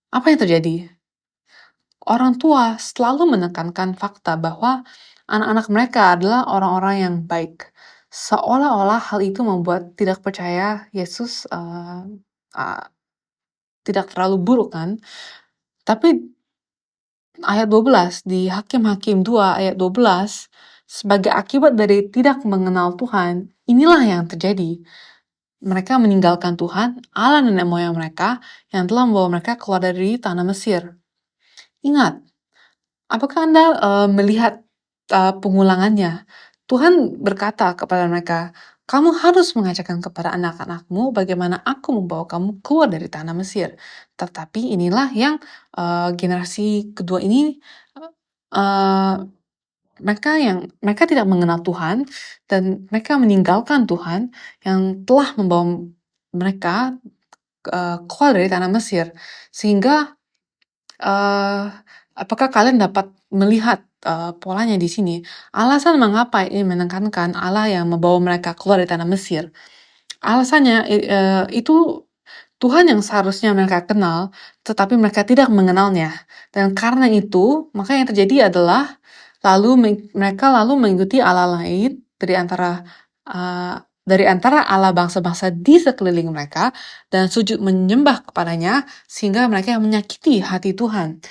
Apa yang terjadi? Orang tua selalu menekankan fakta bahwa anak-anak mereka adalah orang-orang yang baik. Seolah-olah hal itu membuat tidak percaya Yesus tidak terlalu buruk kan. Tapi ayat 12 di Hakim-Hakim 2 ayat 12, sebagai akibat dari tidak mengenal Tuhan, inilah yang terjadi. mereka meninggalkan Tuhan, Allah nenek moyang mereka, yang telah membawa mereka keluar dari tanah Mesir. Ingat, apakah Anda melihat pengulangannya? Tuhan berkata kepada mereka, kamu harus mengajarkan kepada anak-anakmu bagaimana aku membawa kamu keluar dari tanah Mesir. Tetapi inilah yang generasi kedua ini uh, mereka tidak mengenal Tuhan dan mereka meninggalkan Tuhan yang telah membawa mereka keluar dari tanah Mesir. Sehingga apakah kalian dapat melihat polanya di sini? Alasan mengapa ini menekankan Allah yang membawa mereka keluar dari tanah Mesir. Alasannya itu Tuhan yang seharusnya mereka kenal, tetapi mereka tidak mengenalnya. Dan karena itu, maka yang terjadi adalah mereka lalu mengikuti Allah lain dari antara Allah bangsa-bangsa di sekeliling mereka dan sujud menyembah kepadanya sehingga mereka menyakiti hati Tuhan.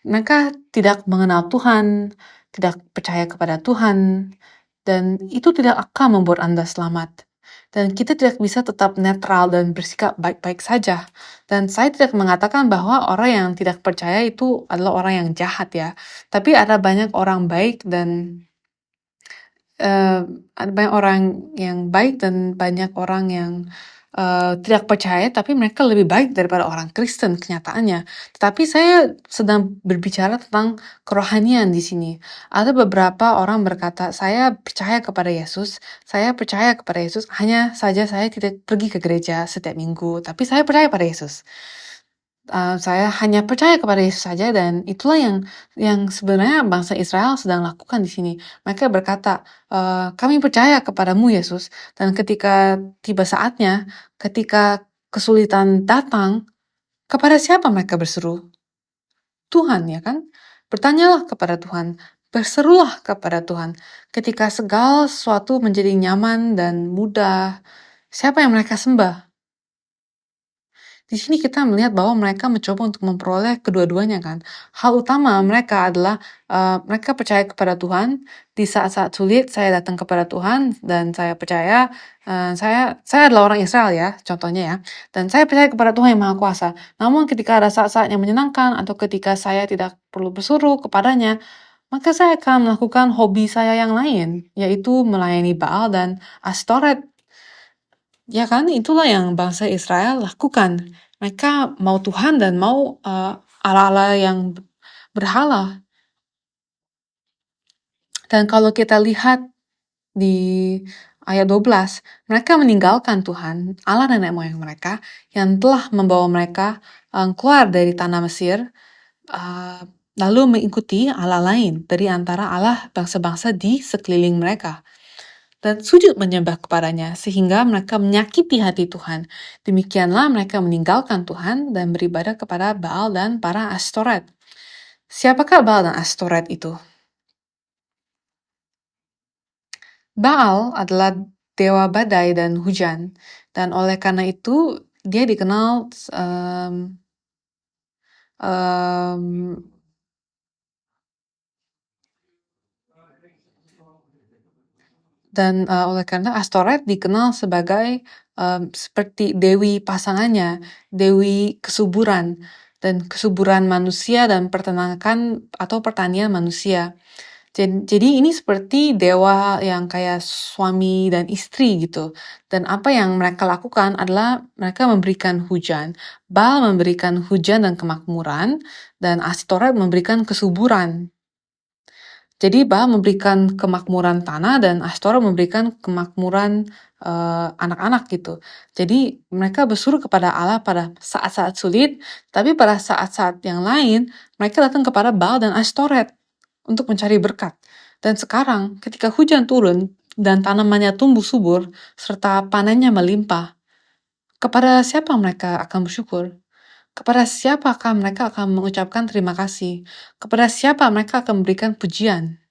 Mereka tidak mengenal Tuhan, tidak percaya kepada Tuhan, dan itu tidak akan membuat Anda selamat. Dan kita tidak bisa tetap netral dan bersikap baik-baik saja. Dan saya tidak mengatakan bahwa orang yang tidak percaya itu adalah orang yang jahat ya. Tapi ada banyak orang baik dan ada banyak orang yang baik dan banyak orang yang tidak percaya, tapi mereka lebih baik daripada orang Kristen kenyataannya. Tetapi saya sedang berbicara tentang kerohanian di sini. Ada beberapa orang berkata, saya percaya kepada Yesus, hanya saja saya tidak pergi ke gereja setiap minggu, tapi saya percaya pada Yesus. Saya hanya percaya kepada Yesus saja dan itulah yang sebenarnya bangsa Israel sedang lakukan di sini. Mereka berkata, kami percaya kepadamu Yesus, dan ketika tiba saatnya, ketika kesulitan datang, kepada siapa mereka berseru? Tuhan, ya kan? Bertanyalah kepada Tuhan, berserulah kepada Tuhan. Ketika segala sesuatu menjadi nyaman dan mudah, siapa yang mereka sembah? Di sini kita melihat bahwa mereka mencoba untuk memperoleh kedua-duanya kan. Hal utama mereka adalah mereka percaya kepada Tuhan. Di saat-saat sulit saya datang kepada Tuhan dan saya percaya saya adalah orang Israel ya, contohnya ya. Dan saya percaya kepada Tuhan yang Maha Kuasa. Namun ketika ada saat-saat yang menyenangkan atau ketika saya tidak perlu bersuruh kepadanya, maka saya akan melakukan hobi saya yang lain, yaitu melayani Baal dan Astoret. Ya kan, itulah yang bangsa Israel lakukan. Mereka mau Tuhan dan mau ala-ala yang berhala. Dan kalau kita lihat di ayat 12, mereka meninggalkan Tuhan, Allah nenek moyang mereka, yang telah membawa mereka keluar dari tanah Mesir, lalu mengikuti Allah lain dari antara Allah bangsa-bangsa di sekeliling mereka. Dan sujud menyembah kepadanya sehingga mereka menyakiti hati Tuhan. Demikianlah mereka meninggalkan Tuhan dan beribadah kepada Baal dan para Astoret. Siapakah Baal dan Astoret itu? Baal adalah dewa badai dan hujan, dan oleh karena itu dia dikenal oleh karena Astoret dikenal sebagai seperti dewi pasangannya, dewi kesuburan, dan kesuburan manusia dan peternakan atau pertanian manusia. Jadi ini seperti dewa yang kayak suami dan istri gitu. Dan apa yang mereka lakukan adalah mereka memberikan hujan. Baal memberikan hujan dan kemakmuran, dan Astoret memberikan kesuburan. Jadi Baal memberikan kemakmuran tanah dan Astoret memberikan kemakmuran anak-anak gitu. Jadi mereka bersuruh kepada Allah pada saat-saat sulit, tapi pada saat-saat yang lain mereka datang kepada Baal dan Astoret untuk mencari berkat. Dan sekarang ketika hujan turun dan tanamannya tumbuh subur serta panennya melimpah, kepada siapa mereka akan bersyukur? Kepada siapakah mereka akan mengucapkan terima kasih? Kepada siapa mereka akan memberikan pujian?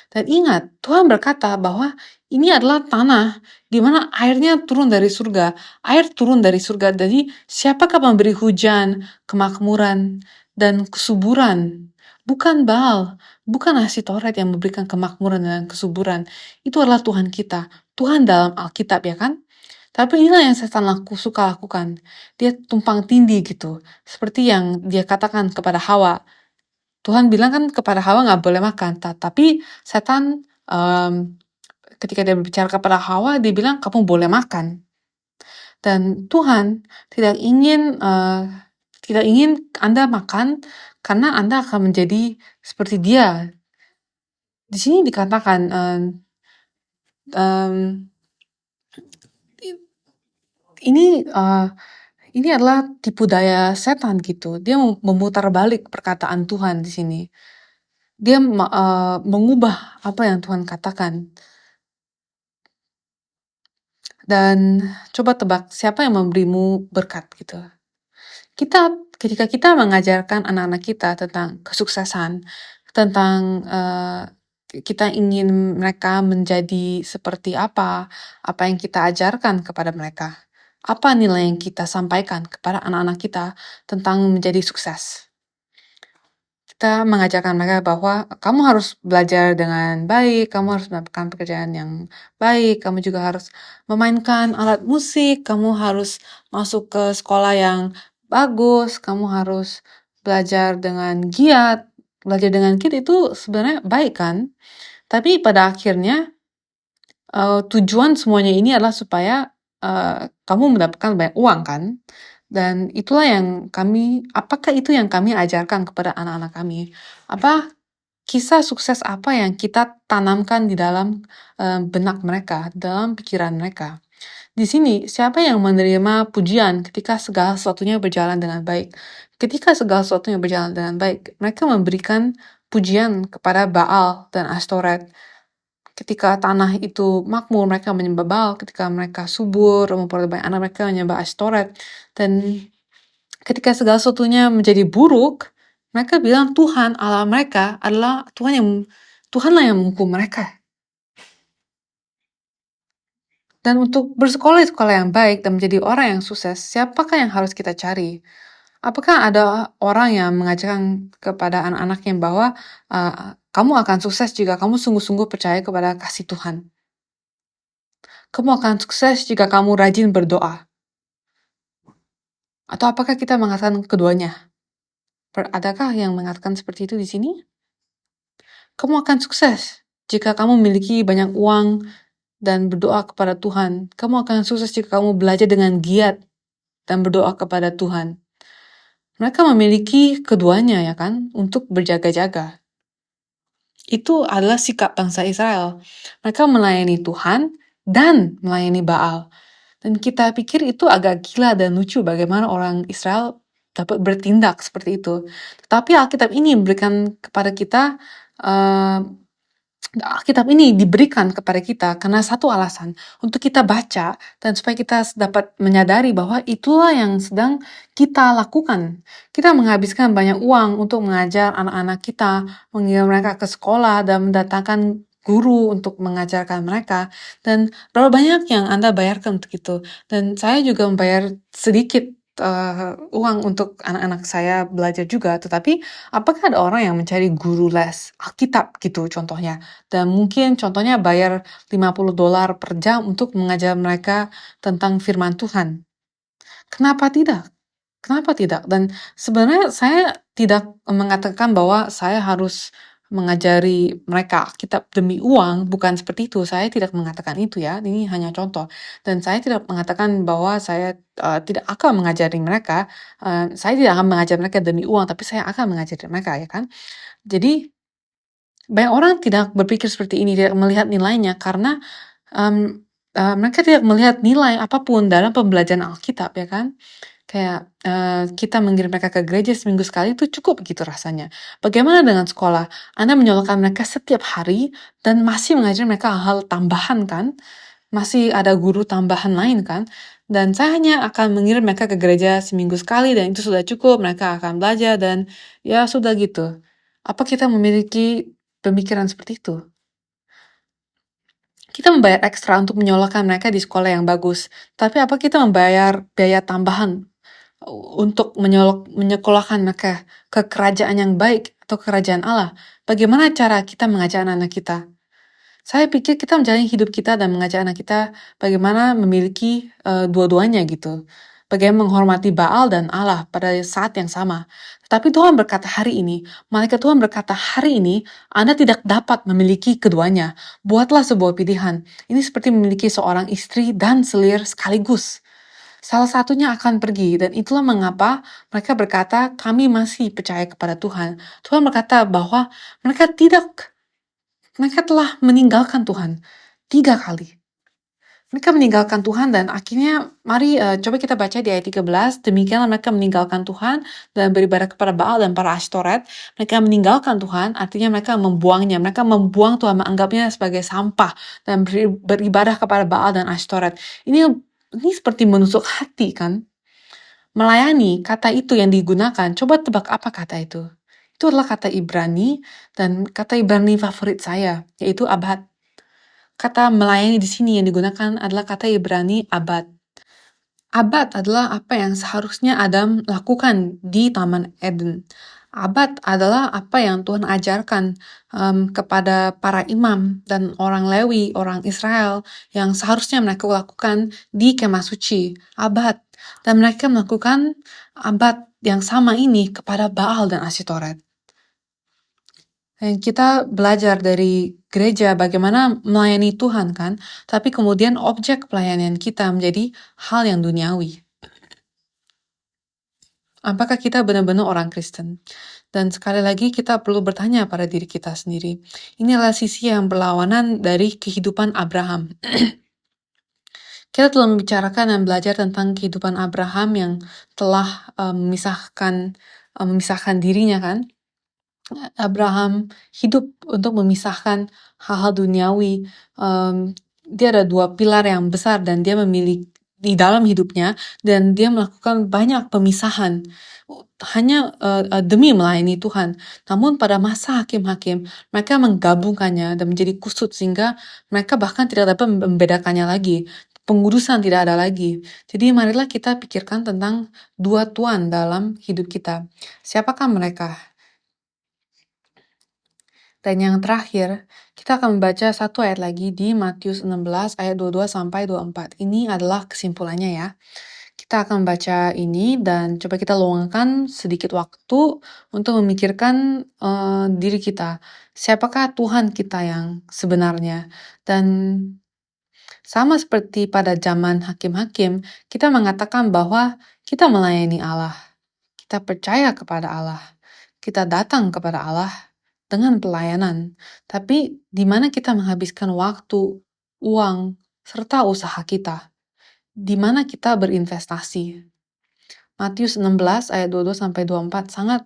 Dan ingat, Tuhan berkata bahwa ini adalah tanah di mana airnya turun dari surga. Air turun dari surga. Jadi siapakah memberi hujan, kemakmuran, dan kesuburan? Bukan Baal, bukan Astoret yang memberikan kemakmuran dan kesuburan. Itu adalah Tuhan kita. Tuhan dalam Alkitab, ya kan? Tapi inilah yang setan suka lakukan. Dia tumpang tindih gitu. Seperti yang dia katakan kepada Hawa. Tuhan bilang kan kepada Hawa nggak boleh makan. Tapi setan ketika dia berbicara kepada Hawa, dia bilang kamu boleh makan. Dan Tuhan tidak ingin Anda makan karena Anda akan menjadi seperti Dia. Di sini dikatakan ini adalah tipu daya setan gitu. Dia memutar balik perkataan Tuhan di sini. Dia mengubah apa yang Tuhan katakan. Dan coba tebak siapa yang memberimu berkat gitu. Ketika kita mengajarkan anak-anak kita tentang kesuksesan, tentang kita ingin mereka menjadi seperti apa yang kita ajarkan kepada mereka. Apa nilai yang kita sampaikan kepada anak-anak kita tentang menjadi sukses? Kita mengajarkan mereka bahwa kamu harus belajar dengan baik, kamu harus mendapatkan pekerjaan yang baik, kamu juga harus memainkan alat musik, kamu harus masuk ke sekolah yang bagus, kamu harus belajar dengan giat. Belajar dengan giat itu sebenarnya baik kan? Tapi pada akhirnya tujuan semuanya ini adalah supaya kamu mendapatkan banyak uang kan? Dan itulah apakah itu yang kami ajarkan kepada anak-anak kami? Kisah sukses apa yang kita tanamkan di dalam benak mereka, dalam pikiran mereka? Di sini, siapa yang menerima pujian ketika segala sesuatunya berjalan dengan baik? Ketika segala sesuatunya berjalan dengan baik, mereka memberikan pujian kepada Baal dan Astoret. Ketika tanah itu makmur, mereka menyembah Baal. Ketika mereka subur, memperoleh banyak anak, mereka menyembah Astoret. Dan ketika segala sesuatunya menjadi buruk, mereka bilang Tuhan Allah mereka adalah Tuhanlah yang menghukum mereka. Dan untuk bersekolah di sekolah yang baik dan menjadi orang yang sukses, siapakah yang harus kita cari? Apakah ada orang yang mengajarkan kepada anak-anaknya bahwa kamu akan sukses jika kamu sungguh-sungguh percaya kepada kasih Tuhan? Kamu akan sukses jika kamu rajin berdoa. Atau apakah kita mengatakan keduanya? Adakah yang mengatakan seperti itu di sini? Kamu akan sukses jika kamu memiliki banyak uang dan berdoa kepada Tuhan. Kamu akan sukses jika kamu belajar dengan giat dan berdoa kepada Tuhan. Mereka memiliki keduanya ya kan, untuk berjaga-jaga. Itu adalah sikap bangsa Israel. Mereka melayani Tuhan dan melayani Baal. Dan kita pikir itu agak gila dan lucu bagaimana orang Israel dapat bertindak seperti itu. Tapi Alkitab ini memberikan kepada kita Alkitab ini diberikan kepada kita karena satu alasan, untuk kita baca dan supaya kita dapat menyadari bahwa itulah yang sedang kita lakukan. Kita menghabiskan banyak uang untuk mengajar anak-anak kita, mengirim mereka ke sekolah dan mendatangkan guru untuk mengajarkan mereka. Dan berapa banyak yang Anda bayarkan untuk itu. Dan saya juga membayar sedikit uang untuk anak-anak saya belajar juga. Tetapi apakah ada orang yang mencari guru les Alkitab gitu contohnya? Dan mungkin contohnya bayar $50 per jam untuk mengajar mereka tentang firman Tuhan. Kenapa tidak? Kenapa tidak? Dan sebenarnya saya tidak mengatakan bahwa saya harus mengajari mereka Alkitab demi uang, bukan seperti itu. Saya tidak mengatakan itu ya, ini hanya contoh. Dan saya tidak mengatakan bahwa saya tidak akan mengajari mereka, saya tidak akan mengajar mereka demi uang, tapi saya akan mengajari mereka ya kan. Jadi banyak orang tidak berpikir seperti ini, tidak melihat nilainya karena mereka tidak melihat nilai apapun dalam pembelajaran Alkitab ya kan. Kayak kita mengirim mereka ke gereja seminggu sekali itu cukup gitu rasanya. Bagaimana dengan sekolah? Anda menyolokkan mereka setiap hari dan masih mengajar mereka hal tambahan kan? Masih ada guru tambahan lain kan? Dan saya hanya akan mengirim mereka ke gereja seminggu sekali dan itu sudah cukup. Mereka akan belajar dan ya sudah gitu. Apa kita memiliki pemikiran seperti itu? Kita membayar ekstra untuk menyolokkan mereka di sekolah yang bagus. Tapi apa kita membayar biaya tambahan untuk menyekolahkan mereka ke kerajaan yang baik atau kerajaan Allah? Bagaimana cara kita mengajar anak-anak kita? Saya pikir kita menjalani hidup kita dan mengajak anak kita bagaimana memiliki dua-duanya gitu. Bagaimana menghormati Baal dan Allah pada saat yang sama. Tapi Tuhan berkata hari ini, malaikat Tuhan berkata hari ini, Anda tidak dapat memiliki keduanya. Buatlah sebuah pilihan. Ini seperti memiliki seorang istri dan selir sekaligus. Salah satunya akan pergi, dan itulah mengapa mereka berkata, kami masih percaya kepada Tuhan. Tuhan berkata bahwa mereka telah meninggalkan Tuhan 3 kali. Mereka meninggalkan Tuhan dan akhirnya mari coba kita baca di ayat 13. Demikianlah mereka meninggalkan Tuhan dan beribadah kepada Baal dan para Ashtoret. Mereka meninggalkan Tuhan, artinya mereka membuangnya. Mereka membuang Tuhan, menganggapnya sebagai sampah dan beribadah kepada Baal dan Ashtoret. Ini seperti menusuk hati kan? Melayani, kata itu yang digunakan. Coba tebak apa kata itu? Itu adalah kata Ibrani, dan kata Ibrani favorit saya, yaitu abad. Kata melayani di sini yang digunakan adalah kata Ibrani abad. Abad adalah apa yang seharusnya Adam lakukan di Taman Eden. Abad adalah apa yang Tuhan ajarkan kepada para imam dan orang Lewi, orang Israel, yang seharusnya mereka lakukan di kemah suci. Abad. Dan mereka melakukan abad yang sama ini kepada Baal dan Ashtoret. Dan kita belajar dari gereja bagaimana melayani Tuhan kan, tapi kemudian objek pelayanan kita menjadi hal yang duniawi. Apakah kita benar-benar orang Kristen? Dan sekali lagi kita perlu bertanya pada diri kita sendiri. Ini adalah sisi yang berlawanan dari kehidupan Abraham. Kita telah membicarakan dan belajar tentang kehidupan Abraham yang telah memisahkan dirinya kan. Abraham hidup untuk memisahkan hal-hal duniawi. Dia ada 2 pilar yang besar dan dia memilih di dalam hidupnya, dan dia melakukan banyak pemisahan hanya demi melayani Tuhan. Namun pada masa hakim-hakim, mereka menggabungkannya dan menjadi kusut sehingga mereka bahkan tidak dapat membedakannya lagi. Pengudusan tidak ada lagi. Jadi marilah kita pikirkan tentang 2 tuan dalam hidup kita. Siapakah mereka? Dan yang terakhir, kita akan membaca satu ayat lagi di Matius 16 ayat 22 sampai 24. Ini adalah kesimpulannya ya. Kita akan baca ini dan coba kita luangkan sedikit waktu untuk memikirkan diri kita. Siapakah Tuhan kita yang sebenarnya? Dan sama seperti pada zaman hakim-hakim, kita mengatakan bahwa kita melayani Allah. Kita percaya kepada Allah. Kita datang kepada Allah dengan pelayanan. Tapi di mana kita menghabiskan waktu, uang, serta usaha kita? Di mana kita berinvestasi? Matius 16 ayat 22 sampai 24 sangat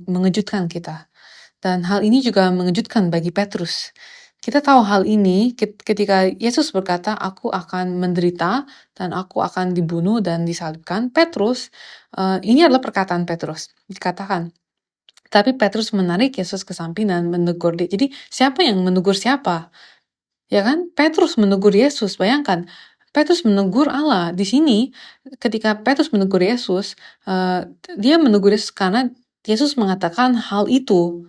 mengejutkan kita. Dan hal ini juga mengejutkan bagi Petrus. Kita tahu hal ini ketika Yesus berkata, aku akan menderita dan aku akan dibunuh dan disalibkan. Petrus, ini adalah perkataan Petrus. Dikatakan, tapi Petrus menarik Yesus ke samping dan menegur dia. Jadi siapa yang menegur siapa? Ya kan? Petrus menegur Yesus. Bayangkan, Petrus menegur Allah. Di sini, ketika Petrus menegur Yesus, dia menegur Yesus karena Yesus mengatakan hal itu,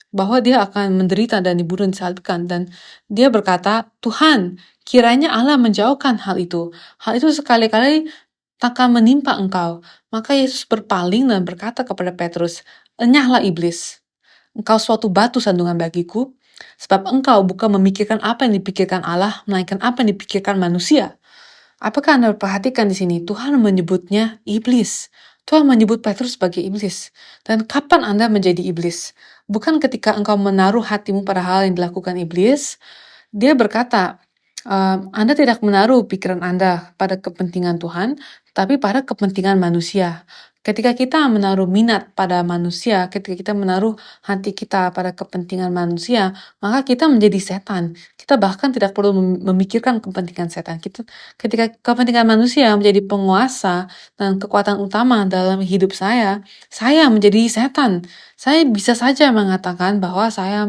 bahwa dia akan menderita dan dibunuh dan disalibkan. Dan dia berkata, Tuhan, kiranya Allah menjauhkan hal itu. Hal itu sekali-kali takkan menimpa engkau. Maka Yesus berpaling dan berkata kepada Petrus, enyahlah iblis. Engkau suatu batu sandungan bagiku, sebab engkau bukan memikirkan apa yang dipikirkan Allah, melainkan apa yang dipikirkan manusia. Apakah Anda perhatikan di sini? Tuhan menyebutnya iblis. Tuhan menyebut Petrus sebagai iblis. Dan kapan Anda menjadi iblis? Bukan ketika engkau menaruh hatimu pada hal yang dilakukan iblis. Dia berkata, Anda tidak menaruh pikiran Anda pada kepentingan Tuhan, tapi pada kepentingan manusia. Ketika kita menaruh minat pada manusia, ketika kita menaruh hati kita pada kepentingan manusia, maka kita menjadi setan. Kita bahkan tidak perlu memikirkan kepentingan setan. Ketika kepentingan manusia menjadi penguasa dan kekuatan utama dalam hidup saya menjadi setan. Saya bisa saja mengatakan bahwa saya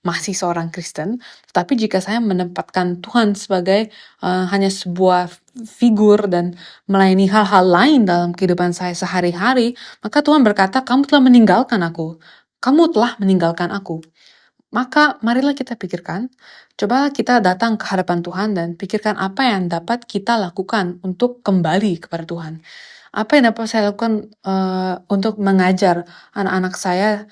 masih seorang Kristen, tapi jika saya menempatkan Tuhan sebagai hanya sebuah figur dan melayani hal-hal lain dalam kehidupan saya sehari-hari, maka Tuhan berkata, kamu telah meninggalkan aku. Kamu telah meninggalkan aku. Maka marilah kita pikirkan, coba kita datang ke hadapan Tuhan dan pikirkan apa yang dapat kita lakukan untuk kembali kepada Tuhan. Apa yang dapat saya lakukan untuk mengajar anak-anak saya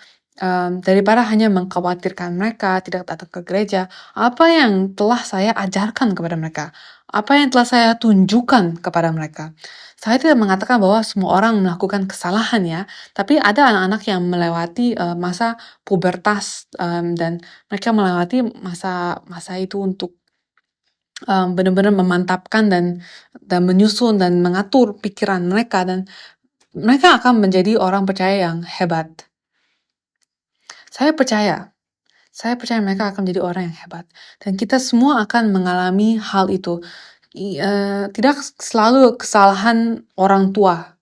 daripada hanya mengkhawatirkan mereka tidak datang ke gereja. Apa yang telah saya ajarkan kepada mereka? Apa yang telah saya tunjukkan kepada mereka? Saya tidak mengatakan bahwa semua orang melakukan kesalahan ya, tapi ada anak-anak yang melewati masa pubertas dan mereka melewati masa itu untuk benar-benar memantapkan dan menyusun dan mengatur pikiran mereka, dan mereka akan menjadi orang percaya yang hebat. Saya percaya mereka akan menjadi orang yang hebat. Dan kita semua akan mengalami hal itu. Tidak selalu kesalahan orang tua.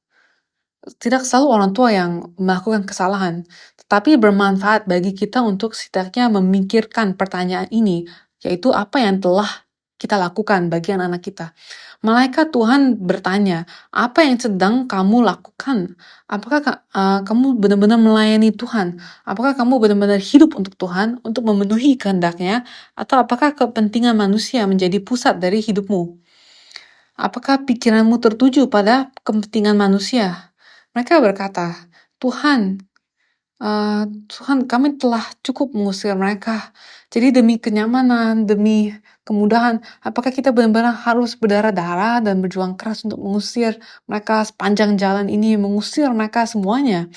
Tidak selalu orang tua yang melakukan kesalahan. Tetapi bermanfaat bagi kita untuk setidaknya memikirkan pertanyaan ini. Yaitu apa yang telah kita lakukan bagi anak-anak kita. Malaikat Tuhan bertanya, apa yang sedang kamu lakukan? Apakah kamu benar-benar melayani Tuhan? Apakah kamu benar-benar hidup untuk Tuhan, untuk memenuhi kehendaknya? Atau apakah kepentingan manusia menjadi pusat dari hidupmu? Apakah pikiranmu tertuju pada kepentingan manusia? Mereka berkata, Tuhan, Tuhan, kami telah cukup mengusir mereka. Jadi demi kenyamanan, demi kemudahan, apakah kita benar-benar harus berdarah-darah dan berjuang keras untuk mengusir mereka sepanjang jalan ini, mengusir mereka semuanya?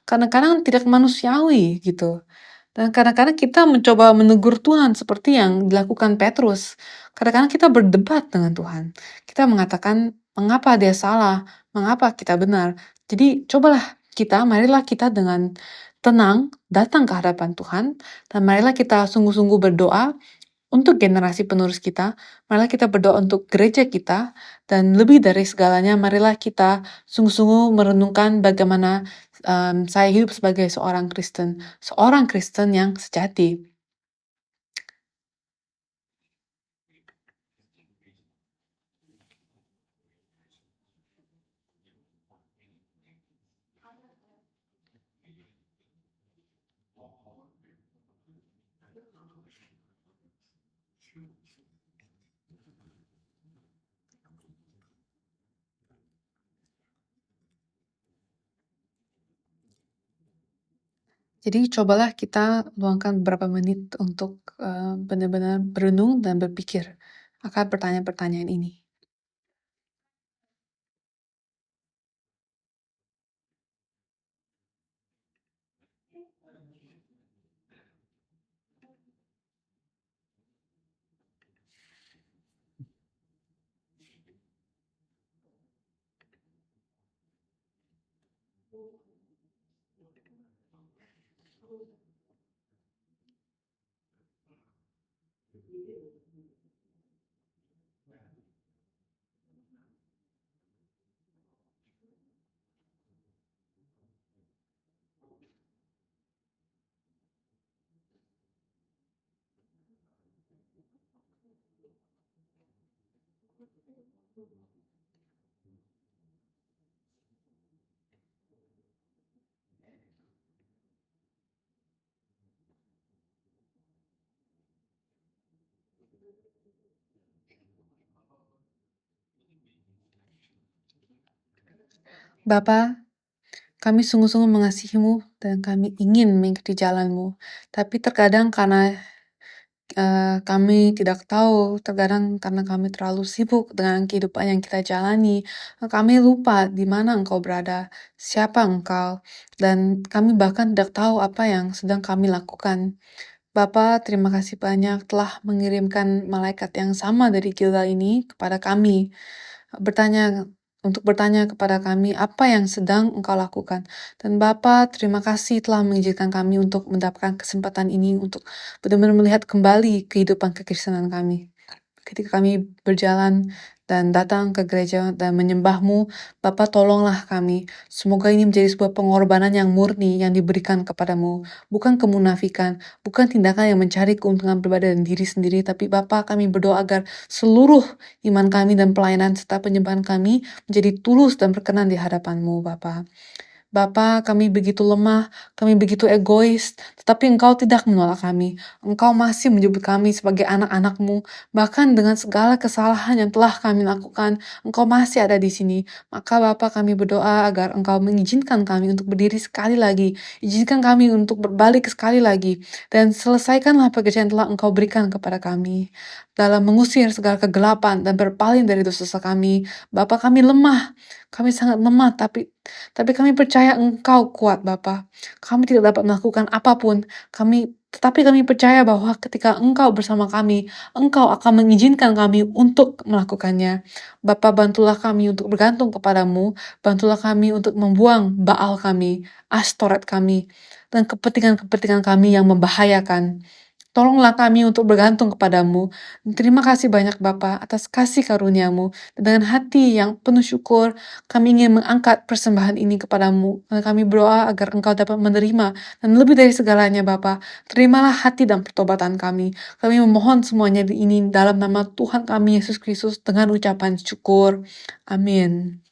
Kadang-kadang tidak manusiawi gitu. Dan kadang-kadang kita mencoba menegur Tuhan seperti yang dilakukan Petrus. Kadang-kadang kita berdebat dengan Tuhan. Kita mengatakan, mengapa dia salah? Mengapa kita benar? Jadi marilah kita dengan tenang datang ke hadapan Tuhan, dan marilah kita sungguh-sungguh berdoa untuk generasi penerus kita, marilah kita berdoa untuk gereja kita, dan lebih dari segalanya, marilah kita sungguh-sungguh merenungkan bagaimana saya hidup sebagai seorang Kristen yang sejati. Jadi cobalah kita luangkan beberapa menit untuk benar-benar berenung dan berpikir akan pertanyaan-pertanyaan ini. Bapa, kami sungguh-sungguh mengasihimu dan kami ingin mengikuti jalan-Mu. Tapi terkadang karena kami tidak tahu, terkadang karena kami terlalu sibuk dengan kehidupan yang kita jalani, kami lupa di mana Engkau berada, siapa Engkau, dan kami bahkan tidak tahu apa yang sedang kami lakukan. Bapa, terima kasih banyak telah mengirimkan malaikat yang sama dari Gilgal ini kepada kami, untuk bertanya kepada kami apa yang sedang Engkau lakukan. Dan Bapa, terima kasih telah mengizinkan kami untuk mendapatkan kesempatan ini untuk benar-benar melihat kembali kehidupan kekristenan kami. Ketika kami berjalan dan datang ke gereja dan menyembah-Mu, Bapa tolonglah kami. Semoga ini menjadi sebuah pengorbanan yang murni yang diberikan kepadamu. Bukan kemunafikan, bukan tindakan yang mencari keuntungan pribadi dan diri sendiri, tapi Bapa kami berdoa agar seluruh iman kami dan pelayanan serta penyembahan kami menjadi tulus dan berkenan di hadapan-Mu, Bapa. Bapa, kami begitu lemah, kami begitu egois, tetapi Engkau tidak menolak kami. Engkau masih menyebut kami sebagai anak-anak-Mu, bahkan dengan segala kesalahan yang telah kami lakukan, Engkau masih ada di sini. Maka Bapa, kami berdoa agar Engkau mengizinkan kami untuk berdiri sekali lagi, izinkan kami untuk berbalik sekali lagi, dan selesaikanlah pekerjaan yang telah Engkau berikan kepada kami dalam mengusir segala kegelapan dan berpaling dari dosa-dosa kami. Bapa, kami lemah, kami sangat lemah, tapi kami percaya Engkau kuat, Bapa. Kami tidak dapat melakukan apapun, tetapi kami percaya bahwa ketika Engkau bersama kami, Engkau akan mengizinkan kami untuk melakukannya. Bapa, bantulah kami untuk bergantung kepadamu, bantulah kami untuk membuang Baal kami, Astoret kami, dan kepentingan-kepentingan kami yang membahayakan. Tolonglah kami untuk bergantung kepadamu. Terima kasih banyak Bapa atas kasih karunia-Mu. Dan dengan hati yang penuh syukur, kami ingin mengangkat persembahan ini kepadamu. Dan kami berdoa agar Engkau dapat menerima. Dan lebih dari segalanya Bapa, terimalah hati dan pertobatan kami. Kami memohon semuanya ini dalam nama Tuhan kami Yesus Kristus dengan ucapan syukur. Amin.